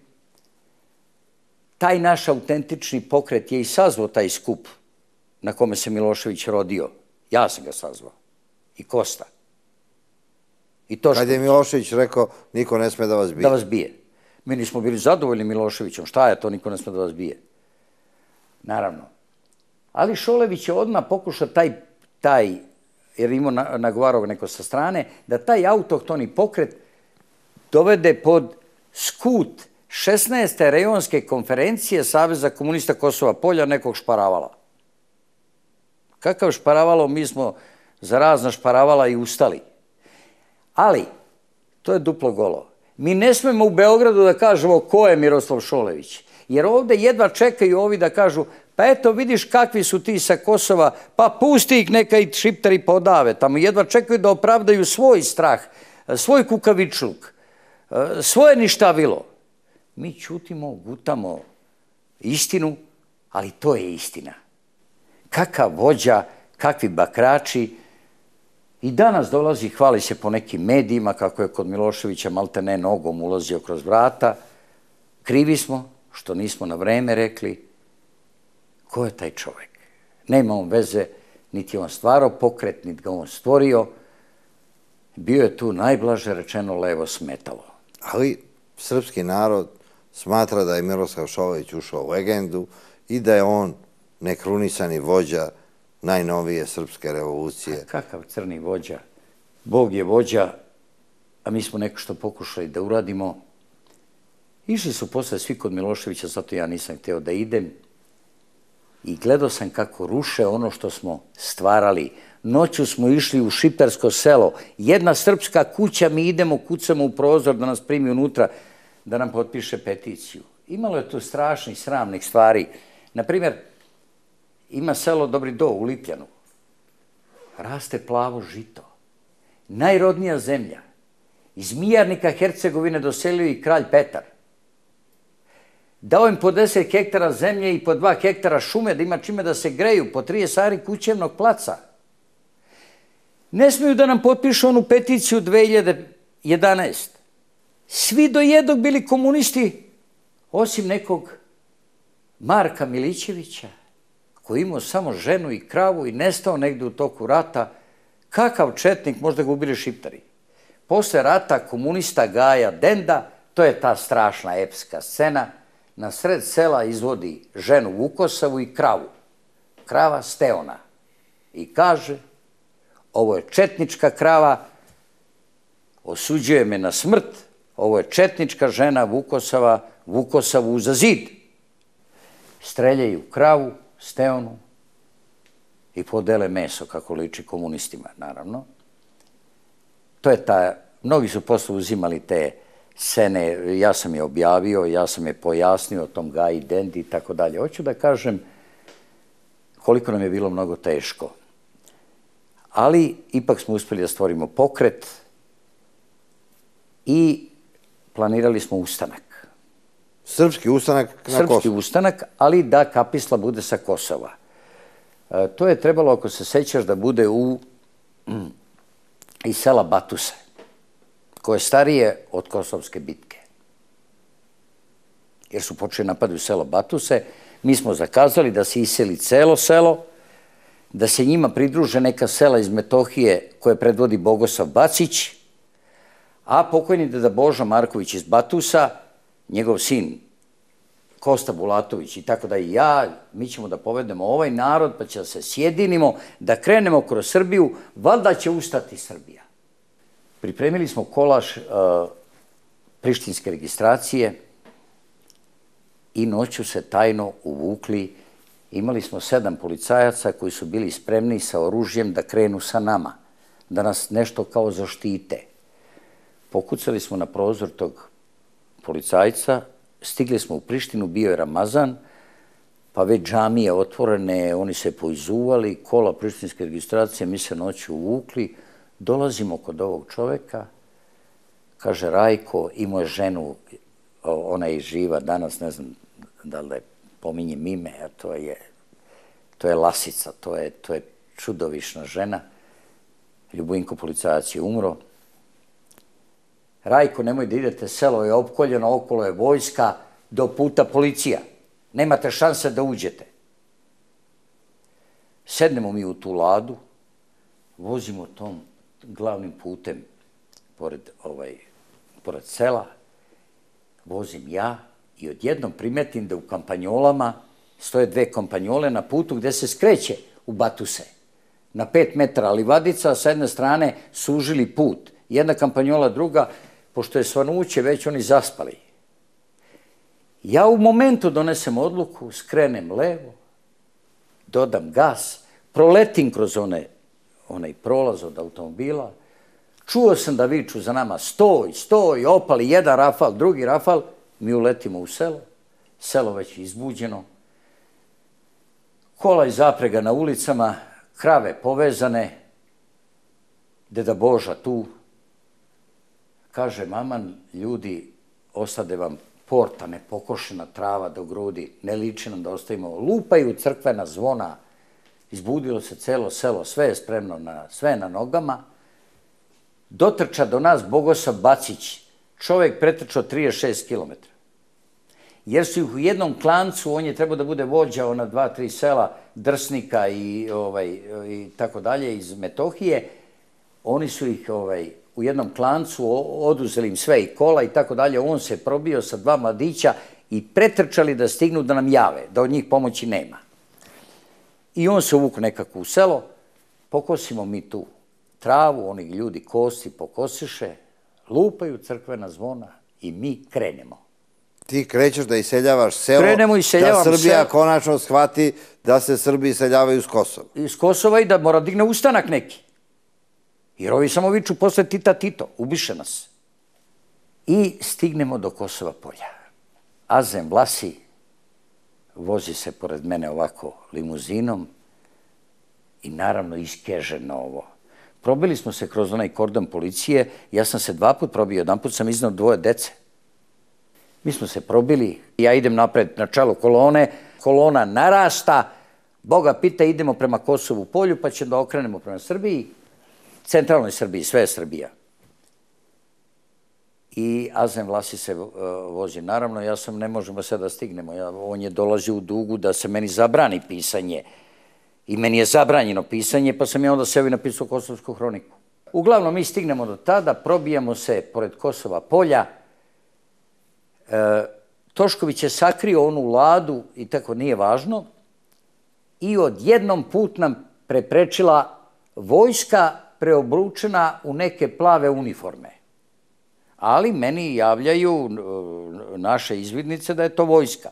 [SPEAKER 2] Taj naš autentični pokret je i sazvao taj skup na kome se Milošević rodio. Ja sam ga sazvao. I Kosta.
[SPEAKER 1] Kad je Milošević rekao, niko ne sme da vas bije.
[SPEAKER 2] Da vas bije. Mi nismo bili zadovoljni Miloševićom. Šta je to, niko ne sme da vas bije? Naravno. Ali Šolević je odmah pokušao taj, jer imao nagovarao neko sa strane, da taj autohtoni pokret dovede pod skut 16. rejonske konferencije Saveza komunista Kosova Polja nekog Šparavala. Kakav Šparavalo, mi smo za razna Šparavala i ustali. Ali, to je duplo golo. Mi ne smemo u Beogradu da kažemo ko je Miroslav Šolević, jer ovde jedva čekaju ovi da kažu pa eto vidiš kakvi su ti sa Kosova, pa pusti ih neka i šiptari podave. Tamo jedva čekaju da opravdaju svoj strah, svoj kukavičluk, svoje ništavilo. Mi ćutimo, gutamo istinu, ali to je istina. Kakav vođa, kakvi bakrači. I danas dolazi, hvali se po nekim medijima, kako je kod Miloševića maltene nogom ulazio kroz vrata. Krivi smo što nismo na vreme rekli ko je taj čovek. Nema on veze, niti je on stvarao pokret, niti ga on stvorio. Bio je tu najblaže rečeno levo smetalo.
[SPEAKER 1] Ali srpski narod smatra da je Miroslav Šolević ušao u legendu i da je on nekrunisani vođa najnovije srpske revolucije.
[SPEAKER 2] A kakav crni vođa? Bog je vođa, a mi smo neko što pokušali da uradimo. Išli su posle svi kod Miloševića, zato ja nisam hteo da idem. I gledao sam kako ruše ono što smo stvarali. Noću smo išli u šiptarsko selo. Jedna srpska kuća, mi idemo, kucamo u prozor da nas primi unutra, da nam potpiše peticiju. Imalo je tu strašnih, sramnih stvari. Naprimjer, ima selo Dobri Do u Lipljanu. Raste plavo žito. Najrodnija zemlja. Iz Mijarnika Hercegovine doselio i kralj Petar. Dao im po 10 hektara zemlje i po 2 hektara šume da ima čime da se greju, po 30 ari kućevnog placa. Ne smiju da nam potpišu onu peticiju 2011. Svi do jednog bili komunisti, osim nekog Marka Milićevića, koji imao samo ženu i kravu i nestao negde u toku rata. Kakav četnik, možda ga ubili šiptari. Posle rata komunista Gaja Denda, to je ta strašna epska scena, na sred sela izvodi ženu Vukosavu i kravu. Krava Steona. I kaže, ovo je četnička krava, osuđuje me na smrt, ovo je četnička žena Vukosava, Vukosavu za zid. Streljaju kravu, Steonu i podele meso, kako liči komunistima, naravno. To je ta, mnogi su posle uzimali te scene, ja sam je objavio, ja sam je pojasnio o tom Gaji Dendi i tako dalje. Hoću da kažem koliko nam je bilo mnogo teško. Ali ipak smo uspeli da stvorimo pokret i planirali smo ustanak.
[SPEAKER 1] Srpski ustanak na Kosovu.
[SPEAKER 2] Srpski ustanak, ali da kapisla bude sa Kosova. To je trebalo, ako se sećaš, da bude iz sela Batuse, koje je starije od Kosovske bitke. Jer su počeli napadaju selo Batuse, mi smo zakazali da se iseli celo selo, da se njima pridruže neka sela iz Metohije koje predvodi Bogosav Bacić, a pokojni deda Boža Marković iz Batusa, njegov sin Kosta Bulatović i tako da i ja, mi ćemo da povedemo ovaj narod, pa će da se sjedinimo, da krenemo kroz Srbiju, valjda će ustati Srbija. Pripremili smo kolaž prištinske registracije i noću se tajno uvukli. Imali smo 7 policajaca koji su bili spremni sa oružjem da krenu sa nama, da nas nešto kao zaštite. Pokucali smo na prozor tog policajca, stigli smo u Prištinu, bio je Ramazan, pa već džamije otvorene, oni se poizuvali, kola prištinske registracije, mi se noću uvukli, dolazimo kod ovog čoveka, kaže Rajko, imao je ženu, ona je živa danas, ne znam da li pominjem ime, a to je Lasica, to je čudovišna žena, Ljubinko policajac je umro. Rajko, nemoj da idete, selo je opkoljeno, okolo je vojska, do puta policija. Nemate šanse da uđete. Sednemo mi u tu ladu, vozimo tom glavnim putem pored sela, vozim ja i odjednom primetim da u kampanjolama stoje dve kampanjole na putu gde se skreće u Batuse. Na 5 metara livadica, sa jedne strane sužili put. Jedna kampanjola, druga, pošto je svanuće, već oni zaspali. Ja u momentu donesem odluku, skrenem levo, dodam gas, proletim kroz onaj prolaz od automobila, čuo sam da viču za nama stoj, stoj, opali jedan rafal, drugi rafal, mi uletimo u selo već izbuđeno, kola i zaprega na ulicama, krave povezane, deda Boža tu, kaže maman, ljudi, ostade vam porta, nepokošena trava do grudi, ne liči nam da ostavimo, lupaju crkvena zvona, izbudilo se celo selo, sve je spremno, sve na nogama, dotrča do nas Bogosav Bacić, čovek pretrčao 36 kilometra. Jer su ih u jednom klancu, on je trebao da bude vođa na 2-3 sela Drsnika i tako dalje iz Metohije, oni su ih u jednom klancu oduzeli im sve i kola i tako dalje, on se probio sa 2 mladića i pretrčali da stignu da nam jave, da od njih pomoći nema. I on se uvuku nekako u selo, pokosimo mi tu travu, oni ljudi kosi pokosiše, lupaju crkvena zvona i mi krenemo.
[SPEAKER 1] Ti krećeš da iseljavaš selo,
[SPEAKER 2] da
[SPEAKER 1] Srbija konačno shvati da se Srbi iseljavaju iz Kosova.
[SPEAKER 2] Iz Kosova i da mora digne ustanak neki. Jer ovi samo viču posle Tita Tito, ubiše nas. I stignemo do Kosova polja. Azem Vlasi vozi se pored mene ovako limuzinom i naravno iskeženo ovo. Probili smo se kroz onaj kordon policije, ja sam se 2 puta probio, jedan put sam iznao 2 dece. Mi smo se probili, ja idem napred na čelo kolone, kolona narasta, Boga pita idemo prema Kosovu polju pa ćemo da okrenemo prema Srbiji, centralnoj Srbiji, sve je Srbija. I Azem Vlasi se vozi. Naravno, ne možemo sve da stignemo, on je dolazi u dugu da se meni zabrani pisanje i meni je zabranjeno pisanje, pa sam ja onda sebi napisao Kosovsku hroniku. Uglavnom, mi stignemo do tada, probijamo se pored Kosova polja, Tošković je sakrio onu ladu i tako nije važno i odjednom put nam preprečila vojska preobručena u neke plave uniforme. Ali meni javljaju naše izvidnice da je to vojska.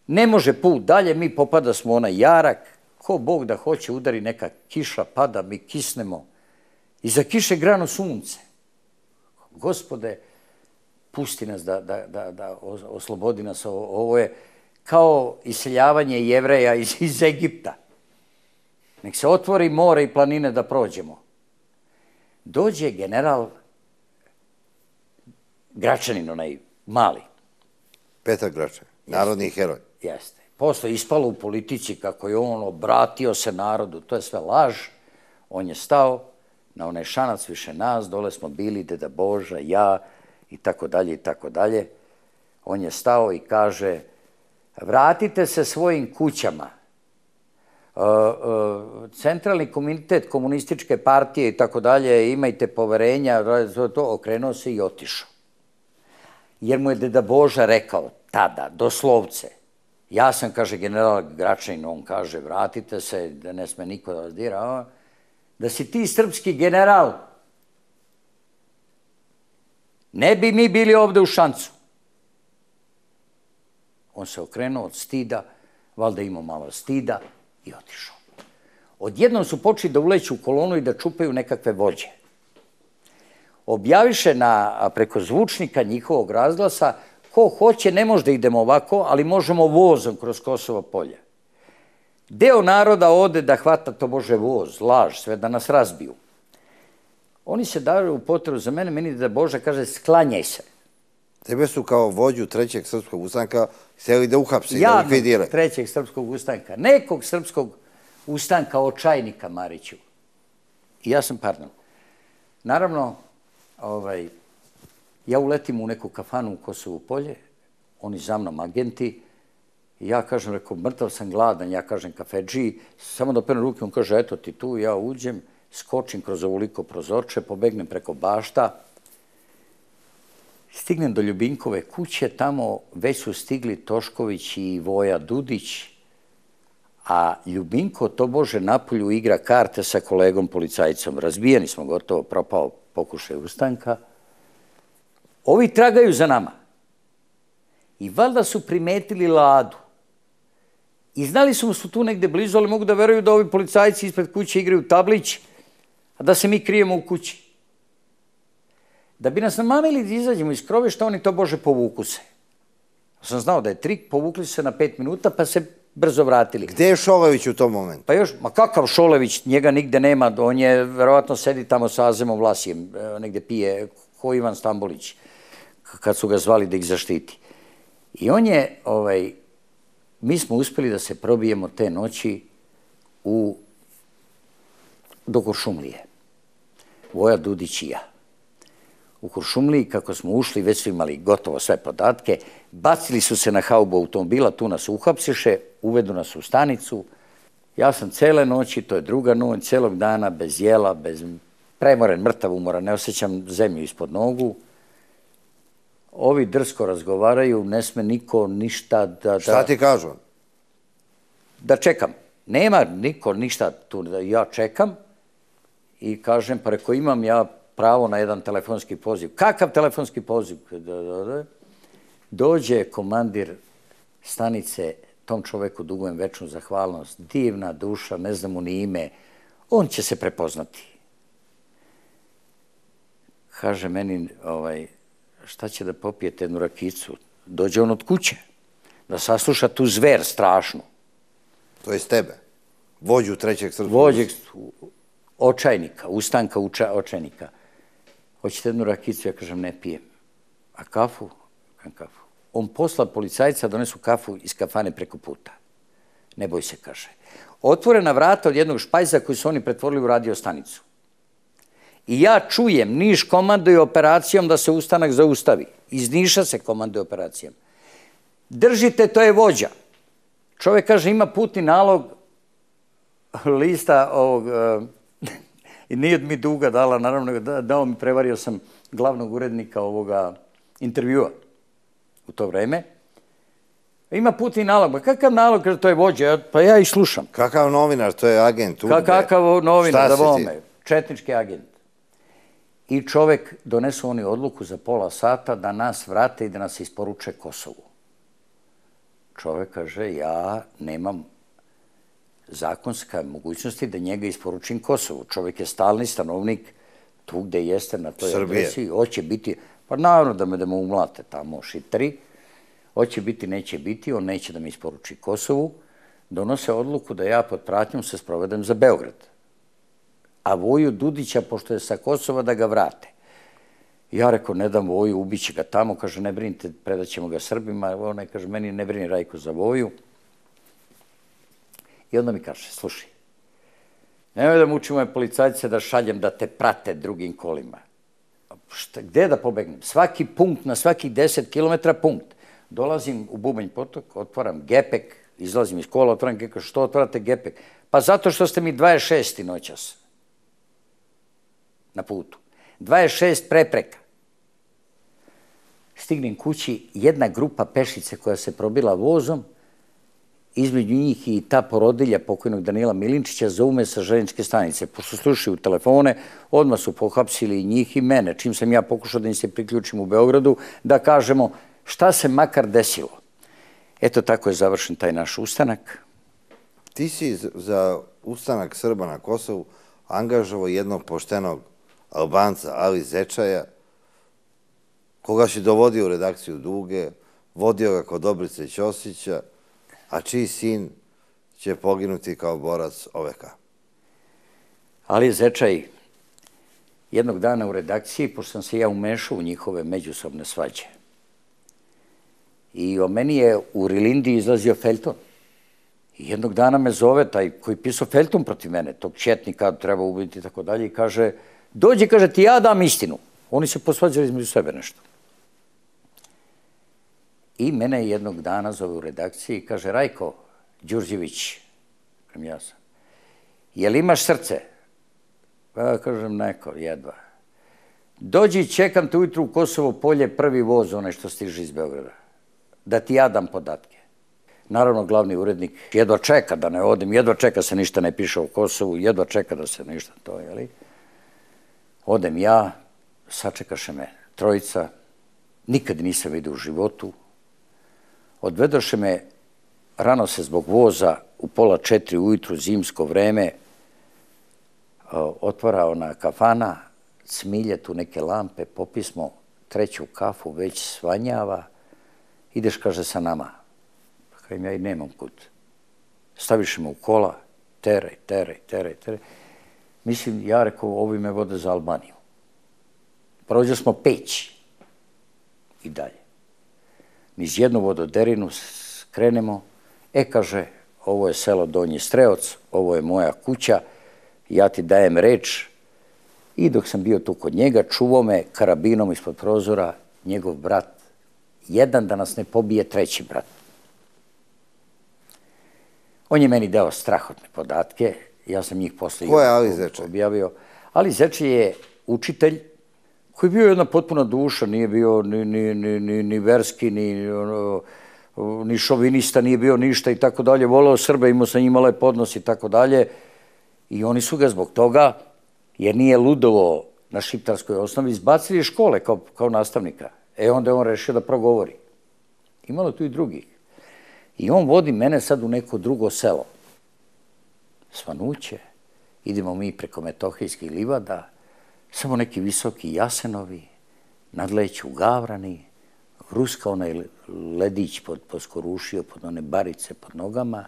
[SPEAKER 2] Ne može put dalje, mi popada smo onaj jarak, ko Bog da hoće udari neka kiša, pada, mi kisnemo. Iza kiše grano sunce. Gospode, pusti nas da oslobodi nas. Ovo je kao iseljavanje Jevreja iz Egipta. Nek se otvori more i planine da prođemo. Dođe general Gračanin, onaj mali.
[SPEAKER 1] Petar Gračanin, narodni heroj.
[SPEAKER 2] Jeste. Posle ispalo u politici kako je on obratio se narodu, to je sve laž. On je stao na onaj šanac više nas, dole smo bili deda Boža, ja i tako dalje i tako dalje. On je stao i kaže, vratite se svojim kućama. Centralni komitet komunističke partije i tako dalje, imajte poverenja, to okrenuo se i otišao. Jer mu je deda Boža rekao tada, doslovce, ja sam, kaže general Gračanin, on kaže, vratite se, da ne sme niko da vas dira, da si ti srpski general, ne bi mi bili ovde u Šancu. On se okrenuo od stida, valjda imao malo stida i otišao. Odjednom su počeli da uleću u kolonu i da čupaju nekakve vođe. Objaviše preko zvučnika njihovog razglasa ko hoće ne može da idemo ovako, ali možemo vozom kroz Kosovo polje. Deo naroda ode da hvata to Bože voz, laž, sve da nas razbiju. Oni se daju u potrebu za mene, meni da Boža kaže sklanjaj se.
[SPEAKER 1] Tebe su kao vođu Trećeg srpskog ustanka htjeli da uhapsi, da likvidire.
[SPEAKER 2] Trećeg srpskog ustanka. Nekog srpskog ustanka očajnika, Mariću. I ja sam, pardon. Naravno, ja uletim u neku kafanu u Kosovo polje, oni za mnom agenti, i ja kažem, rekao, mrtav sam gladan, ja kažem kafedži, samo da operam ruke, on kaže, eto ti tu, ja uđem, skočim kroz ovoliko prozorče, pobegnem preko bašta, stignem do Ljubinkove kuće, tamo već su stigli Tošković i Voja Dudić, a Ljubinko, to Bože, napolju igra karte sa kolegom policajcom. Razbijeni smo, gotovo, propao pokušaj ustanka. Ovi tragaju za nama. I valjda su primetili Ladu. I znali su tu negde blizu, ali mogu da veruju da ovi policajci ispred kuće igraju tablić, a da se mi krijemo u kući. Da bi nas namamili da izađemo iz krovišta, oni to Bože povuku se. Sam znao da je trik, povukli se na 5 minuta, pa se brzo vratili.
[SPEAKER 1] Gde je Šolević u tom momentu?
[SPEAKER 2] Pa još, ma kakav Šolević, njega nigde nema, on je, verovatno sedi tamo sa Azemom Vlasijem, negde pije, ko Ivan Stambolić, kad su ga zvali da ih zaštiti. I on je, mi smo uspeli da se probijemo te noći do Kuršumlije. Voja Dudić i ja. U Kuršumliji, kako smo ušli, već su imali gotovo sve podatke, bacili su se na haubu automobila, tu nas uhapsiše, uvedu nas u stanicu. Ja sam cele noći, to je druga noć, celog dana, bez jela, premoren, mrtav, umoran, ne osjećam zemlju ispod nogu. Ovi drsko razgovaraju, ne sme niko ništa da...
[SPEAKER 1] Šta ti kažu?
[SPEAKER 2] Da čekam. Nema niko ništa tu, ja čekam i kažem, pa reko imam ja pravo na jedan telefonski poziv. Kakav telefonski poziv? Dođe komandir stanice, tom čoveku dugujem večnu zahvalnost, divna duša, ne znam mu ni ime, on će se prepoznati. Kaže meni, šta će da popijete jednu rakicu? Dođe on od kuće, da sasluša tu zver strašnu.
[SPEAKER 1] To je s tebe? Vođu Trećeg srpskog?
[SPEAKER 2] Vođe očajnika, ustanka očajnika. Hoćete jednu rakicu? Ja kažem, ne pijem. A kafu? Kafu. On posla policajca, donesu kafu iz kafane preko puta. Ne boj se, kaže. Otvorena vrata od jednog špajza koji su oni pretvorili u radio stanicu. I ja čujem, Niš komanduje operacijom da se ustanak zaustavi. Iz Niša se komanduje operacijom. Držite, to je vođa. Čovjek kaže, ima putni nalog lista ovog... I nije mi duga dala, naravno, dao mi, prevario sam glavnog urednika ovoga intervjua u to vreme. Ima putni nalog, pa kakav nalog, kaže, to je vođa, pa ja i slušam.
[SPEAKER 1] Kakav novinar, to je agent UDBE.
[SPEAKER 2] Kakav novinar, da vome, četnički agent. I čovek donesu oni odluku za pola sata da nas vrate i da nas isporuče Kosovu. Čovek kaže, ja nemam zakonska mogućnosti da njega isporučim Kosovu. Čovjek je stalni stanovnik tu gde jeste na toj adresi. Hoće biti, pa naravno da me umlate tamo šitari. Hoće biti, neće biti, on neće da mi isporuči Kosovu. Donose odluku da ja pod pratnjom se sprovedem za Beograd. A Voju Dudića, pošto je sa Kosova, da ga vrate. Ja rekao, ne dam Voju, ubiće ga tamo. Kaže, ne brinite, predaćemo ga Srbima. Ona kaže, meni ne brini Rajko za Voju. I onda mi kaže, slušaj, nemoj da muči moje policajce da šaljem da te prate drugim kolima. Gde da pobegnem? Svaki punkt, na svakih 10 kilometra punkt. Dolazim u Bubanj potok, otvaram gepek, izlazim iz kola, otvaram gepek. Što otvarate gepek? Pa zato što ste mi 26. noćas na putu. 26 prepreka. Stignem kući, jedna grupa pešice koja se probila vozom, između njih i ta porodilja pokojnog Danila Milinčića zaume sa željezničke stanice. Pošto slušaju telefone, odmah su pohapsili i njih i mene, čim sam ja pokušao da im se priključim u Beogradu, da kažemo šta se makar desilo. Eto, tako je završen taj naš ustanak.
[SPEAKER 1] Ti si za ustanak Srba na Kosovu angažovao jednog poštenog Albanca, Ali Zečaja, koga si dovodio u redakciju Duge, vodio ga kod Dobrice Ćosića, a čiji sin će poginuti kao borac OVK.
[SPEAKER 2] Ali Zečaj, jednog dana u redakciji, pošto sam se ja umešao u njihove međusobne svađe, i o meni je u Rilindi izlazio feljton. I jednog dana me zove taj koji pisao feljton protiv mene, tog četnika treba ubiti i tako dalje, i kaže, dođi, kaže, ti ja dam istinu. Oni se posvađali između sebe nešto. I mene jednog dana zove u redakciji i kaže, Rajko Đurđević, ja sam, jel imaš srce? Pa kažem, neko, jedva. Dođi, čekam te ujutru u Kosovo polje, prvi voz, onaj što stiže iz Beograda, da ti ja dam podatke. Naravno, glavni urednik jedva čeka da ne odem, jedva čeka se ništa ne piše o Kosovu, jedva čeka da se ništa to, jeli? Odem ja, sačekaše me trojica, nikad nisam vidio u životu. Odvedoše me, rano se zbog voza, u 3:30 ujutru, zimsko vreme, otvara ona kafana, cmilje tu neke lampe, popismo 3. kafu, već svanjava, ideš, kaže, sa nama. Kažem, ja i nemam kud. Staviš me u kola, teraj. Mislim, ja rekao, ovi me vode za Albaniju. Prođe smo Peć i dalje. Niz jednu vododerinu skrenemo, kaže, ovo je selo Donji Streoc, ovo je moja kuća, ja ti dajem reč. I dok sam bio tu kod njega, čuvao me karabinom ispod prozora njegov brat, jedan da nas ne pobije treći brat. On je meni dao strahotne podatke, ja sam njih posle objavio. Ali Zečaj je učitelj koji je bio jedna potpuna duša, nije bio ni verski, ni šovinista, nije bio ništa i tako dalje, voleo Srbe, imao sa njima lep odnos i tako dalje. I oni su ga zbog toga, jer nije ludovo na šiptarskoj osnovi, izbacili iz škole kao nastavnika. Onda je on rešio da progovori. Imalo tu i drugih. I on vodi mene sad u neko drugo selo. Svanuće, idemo mi preko Metohijskih livada, samo neki visoki jasenovi, nadleću gavrani, ruska onaj ledić poskorušio pod one barice pod nogama.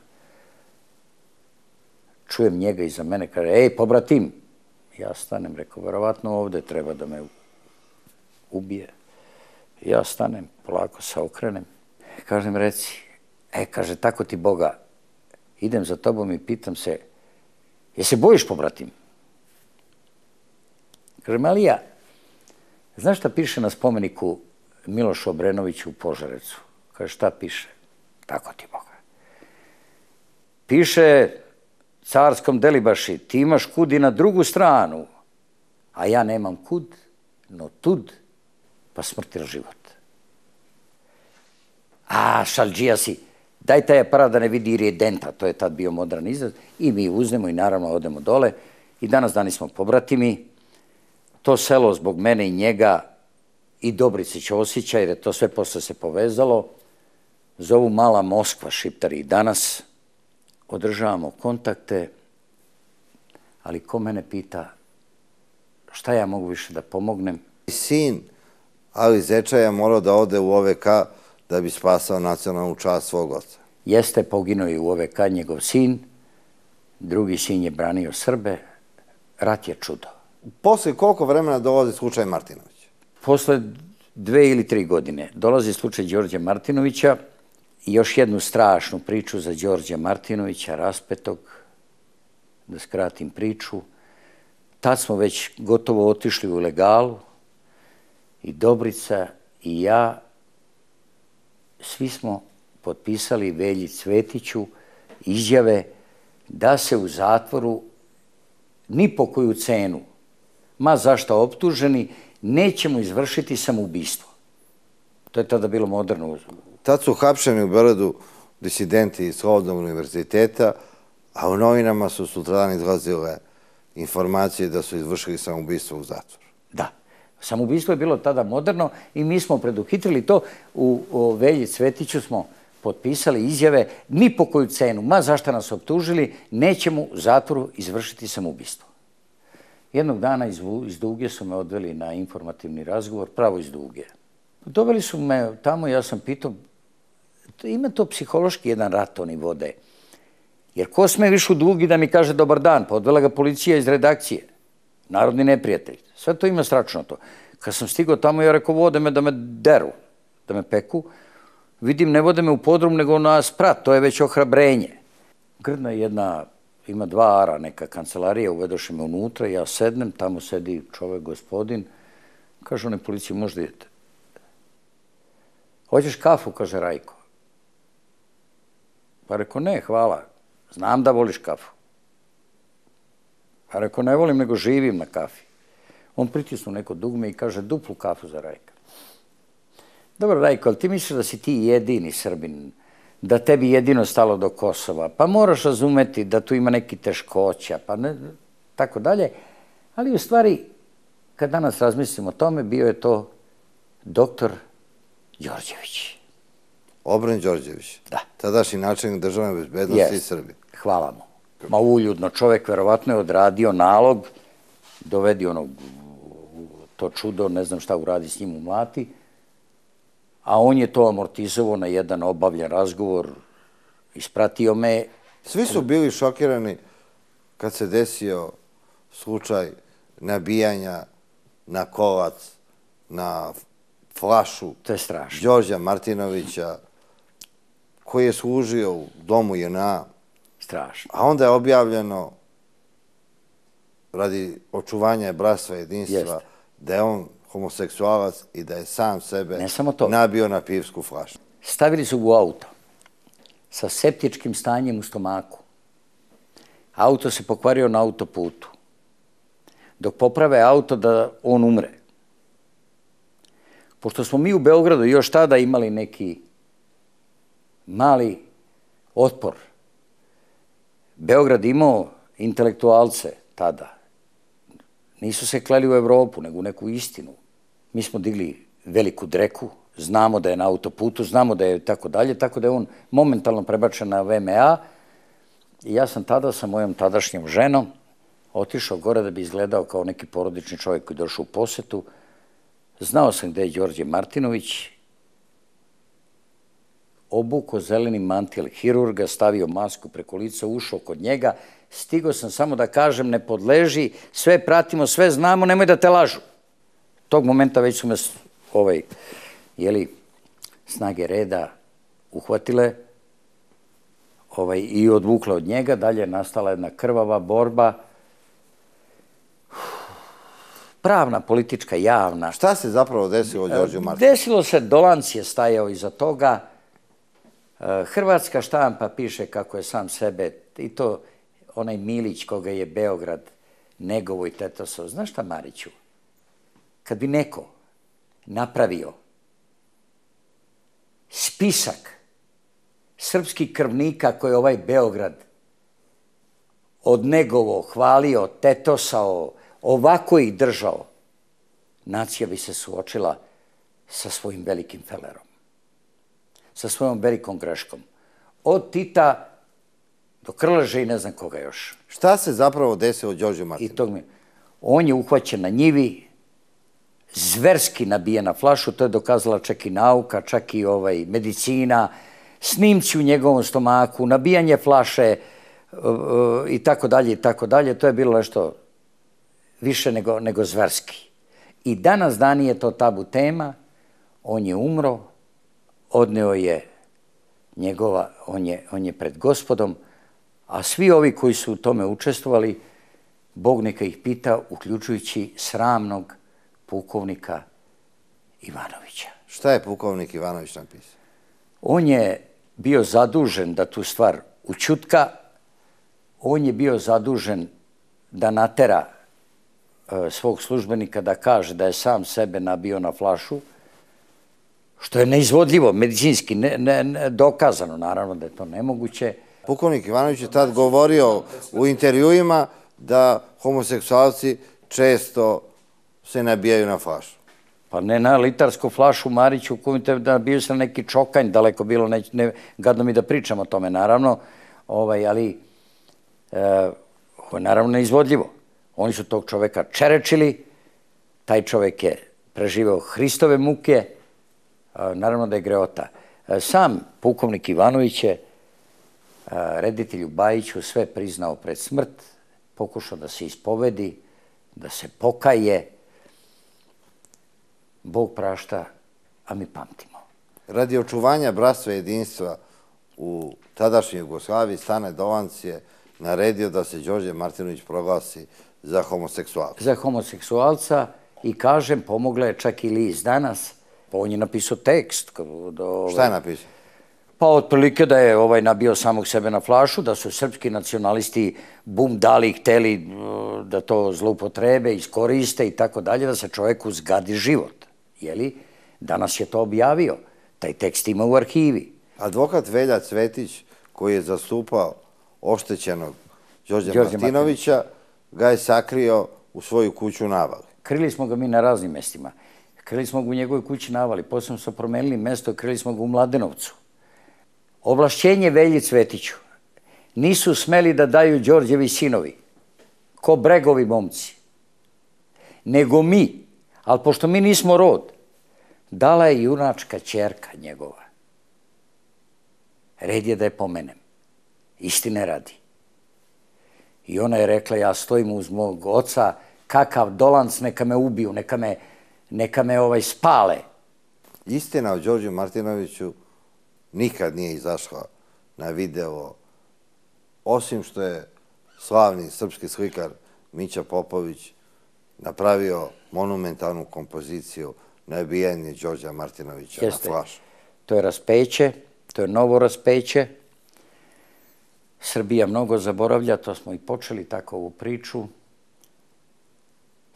[SPEAKER 2] Čujem njega iza mene, kaže, ej, pobratim. Ja stanem, rekao, verovatno ovde treba da me ubije. Ja stanem, polako se okrenem. Kažem, reci, kaže, tako ti Boga, idem za tobom i pitam se, je se bojiš, pobratim? Kažem, ali ja, znaš šta piše na spomeniku Milošu Obrenoviću u Požarecu? Kaže, šta piše? Tako ti Boga. Piše carskom Delibaši, ti imaš kud i na drugu stranu, a ja nemam kud, no tud, pa smrt ili život. A, šalđija si, daj taj aparat da ne vidi iridenta, to je tad bio modern izraz, i mi uznemo i naravno odemo dole i danas dani smo pobratimi. To selo zbog mene i njega i Dobrice Ćosića, jer je to sve posle se povezalo, zovu Mala Moskva šiptari i danas, održavamo kontakte, ali ko mene pita šta ja mogu više da pomognem?
[SPEAKER 1] Sin Ali Zečaja morao da ode u OVK da bi spasao nacionalnu čast svog oca.
[SPEAKER 2] Jeste, poginuo je u OVK njegov sin, drugi sin je branio Srbe, rat je čudo.
[SPEAKER 1] Posle koliko vremena dolazi slučaj Martinović?
[SPEAKER 2] Posle 2 ili 3 godine dolazi slučaj Đorđa Martinovića i još jednu strašnu priču za Đorđa Martinovića, raspetog, da skratim priču. Tad smo već gotovo otišli u legalu i Dobrica i ja, svi smo potpisali Velji Cvetiću izjave da se u zatvoru ni po koju cenu, ma zašto optuženi, nećemo izvršiti samoubistvo. To je tada bilo moderno.
[SPEAKER 1] Tad su hapšeni u Beogradu disidenti iz Slobodnog univerziteta, a u novinama su sutradan izlazile informacije da su izvršili samoubistvo u zatvoru.
[SPEAKER 2] Da. Samoubistvo je bilo tada moderno i mi smo preduhitrili to. U Velji Cvetiću smo potpisali izjave ni po koju cenu, ma zašto nas optužili, nećemo u zatvoru izvršiti samoubistvo. Jednog dana iz Duge su me odveli na informativni razgovor, pravo iz Duge. Doveli su me tamo, ja sam pitao, ima to psihološki jedan rat oni vode. Jer ko sme više u dugi da mi kaže dobar dan, pa odvela ga policija iz redakcije, narodni neprijatelj. Sve to ima stračno to. Kad sam stigao tamo, ja rekao, vode me da me deru, da me peku. Vidim, ne vode me u podrum, nego na sprat, to je već ohrabrenje. Grdna jedna, ima 2 ara, neka kancelarija, uvedoše me unutra, ja sednem, tamo sedi čovek, gospodin, kaže one policiji, možda idete. Hoćeš kafu, kaže Rajko. Pa rekao, ne, hvala, znam da voliš kafu. Pa rekao, ne volim, nego živim na kafi. On pritisnu neko dugme i kaže, duplu kafu za Rajka. Dobro, Rajko, ali ti misliš da si ti jedini Srbin, da tebi jedino stalo do Kosova, pa moraš razumeti da tu ima neki teškoća, pa ne, tako dalje. Ali u stvari, kad danas razmislim o tome, bio je to doktor Đorđević.
[SPEAKER 1] Obren Đorđević.
[SPEAKER 2] Da.
[SPEAKER 1] Tadašnji načelnik državne bezbednosti i Srbije.
[SPEAKER 2] Hvala mu. Ma uljudno, čovek verovatno je odradio nalog, dovedi onog, to čudo, ne znam šta uradi s njim, umlati, a on je to amortizovao na jedan obavljen razgovor, ispratio me.
[SPEAKER 1] Svi su bili šokirani kad se desio slučaj nabijanja na kolac, na flašu
[SPEAKER 2] To je strašno.
[SPEAKER 1] Đorđa Martinovića, koji je služio u domu JNA,
[SPEAKER 2] Strašno.
[SPEAKER 1] a onda je objavljeno radi očuvanja bratstva i jedinstva da je on homoseksualac i da je sam sebe nabio na pivsku flašu.
[SPEAKER 2] Stavili su u auto sa septičkim stanjem u stomaku. Auto se pokvario na autoputu. Dok poprave auto da on umre. Pošto smo mi u Beogradu još tada imali neki mali otpor. Beograd imao intelektualce tada. Nisu se kleli u Evropu, nego u neku istinu. Mi smo digli veliku dreku, znamo da je na autoputu, znamo da je tako dalje, tako da je on momentalno prebačen na VMA. I ja sam tada sa mojom tadašnjom ženom otišao gore da bi izgledao kao neki porodični čovjek koji je došao u posetu. Znao sam gde je Đorđe Martinović, obukao zeleni mantil hirurga, stavio masku preko lica, ušao kod njega, stigao sam samo da kažem, ne podleži, sve pratimo, sve znamo, nemoj da te lažu. Tog momenta već su me snage reda uhvatile i odvukle od njega. Dalje je nastala jedna krvava borba, pravna, politička, javna.
[SPEAKER 1] Šta se zapravo desilo Đorđu Martinoviću?
[SPEAKER 2] Desilo se, Dolanc je stajao iza toga, hrvatska štampa piše kako je sam sebe, i to onaj Milić koga je Beograd negovo i tetosao. Znaš šta, Mariću? Kad bi neko napravio spisak srpskih krvnika koje ovaj Beograd odnegovo, hvalio, tetosao, ovako ih držao, nacija bi se suočila sa svojim velikim felerom, sa svojom velikom greškom. Od Tita do Krleže i ne znam koga još.
[SPEAKER 1] Šta se zapravo desilo Đorđu Martinoviću?
[SPEAKER 2] On je uhvaćen na njivi, zverski nabijen na flašu, to je dokazala čak i nauka, čak i medicina, snimci u njegovom stomaku, nabijanje flaše i tako dalje, i tako dalje. To je bilo nešto više nego zverski. I danas dan je to tabu tema, on je umro, odneo je njegova, on je pred Gospodom, a svi ovi koji su u tome učestvovali, Bog neka ih pita, uključujući sramnog pukovnika Ivanovića.
[SPEAKER 1] Šta je pukovnik Ivanović napisao?
[SPEAKER 2] On je bio zadužen da tu stvar ućutka, on je bio zadužen da natera svog službenika da kaže da je sam sebe nabio na flašu, što je neizvodljivo, medicinski dokazano, naravno da je to nemoguće.
[SPEAKER 1] Pukovnik Ivanović je tad govorio u intervjuima da homoseksualci često se nabijaju na flašu.
[SPEAKER 2] Pa ne na litarsku flašu, Mariću, koju te nabiju se na neki čokanj, daleko bilo, gadno mi da pričam o tome, naravno, ali ovo je naravno neizvodljivo. Oni su tog čoveka čerečili, taj čovek je preživeo Hristove muke, naravno da je greota. Sam pukovnik Ivanović je reditelju Bajiću sve priznao pred smrt, pokušao da se ispovedi, da se pokaje. Bog prašta, a mi pamtimo.
[SPEAKER 1] Radi očuvanja bratstva i jedinstva u tadašnjoj Jugoslaviji, Stane Dolanc je naredio da se Đorđe Martinović proglasi za homoseksualca.
[SPEAKER 2] Za homoseksualca i kažem, pomogla je čak i list Danas. On je napisao tekst.
[SPEAKER 1] Šta je napisao?
[SPEAKER 2] Pa otprilike da je nabio samog sebe na flašu, da su srpski nacionalisti dali, hteli da to zloupotrebe, iskoriste i tako dalje, da se čoveku zgadi život. Jeli? Danas je to objavio. Taj tekst ima u arhivi.
[SPEAKER 1] Advokat Velja Cvetić, koji je zastupao oštećenog Đorđa Martinovića, ga je sakrio u svoju kuću na Avali.
[SPEAKER 2] Krili smo ga mi na raznim mestima. Krili smo ga u njegovoj kući na Avali, posebno smo promenili mesto, krili smo ga u Mladenovcu. Ovlašćenje Velji Cvetiću nisu smeli da daju Đorđevi sinovi, ko Bregovi momci, nego mi, ali pošto mi nismo rod, dala je junačka ćerka njegova. Red je da je pomenem, istine radi. I ona je rekla, ja stojim uz mog oca, kakav Dolanc, neka me ubiju, neka me spale.
[SPEAKER 1] Istina o Đorđu Martinoviću nikad nije izašla na video, osim što je slavni srpski slikar Mića Popović napravio monumentalnu kompoziciju na ubijanje Đorđa Martinovića na flašu.
[SPEAKER 2] To je raspeće, to je novo raspeće. Srbija mnogo zaboravlja, to smo i počeli tako ovu priču.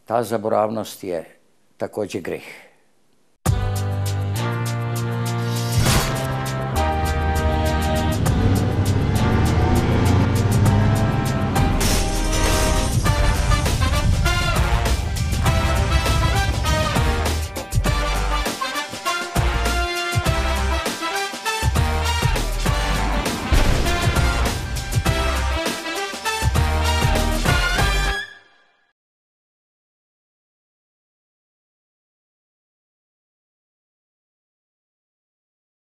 [SPEAKER 2] Ta zaboravnost je takođe greh.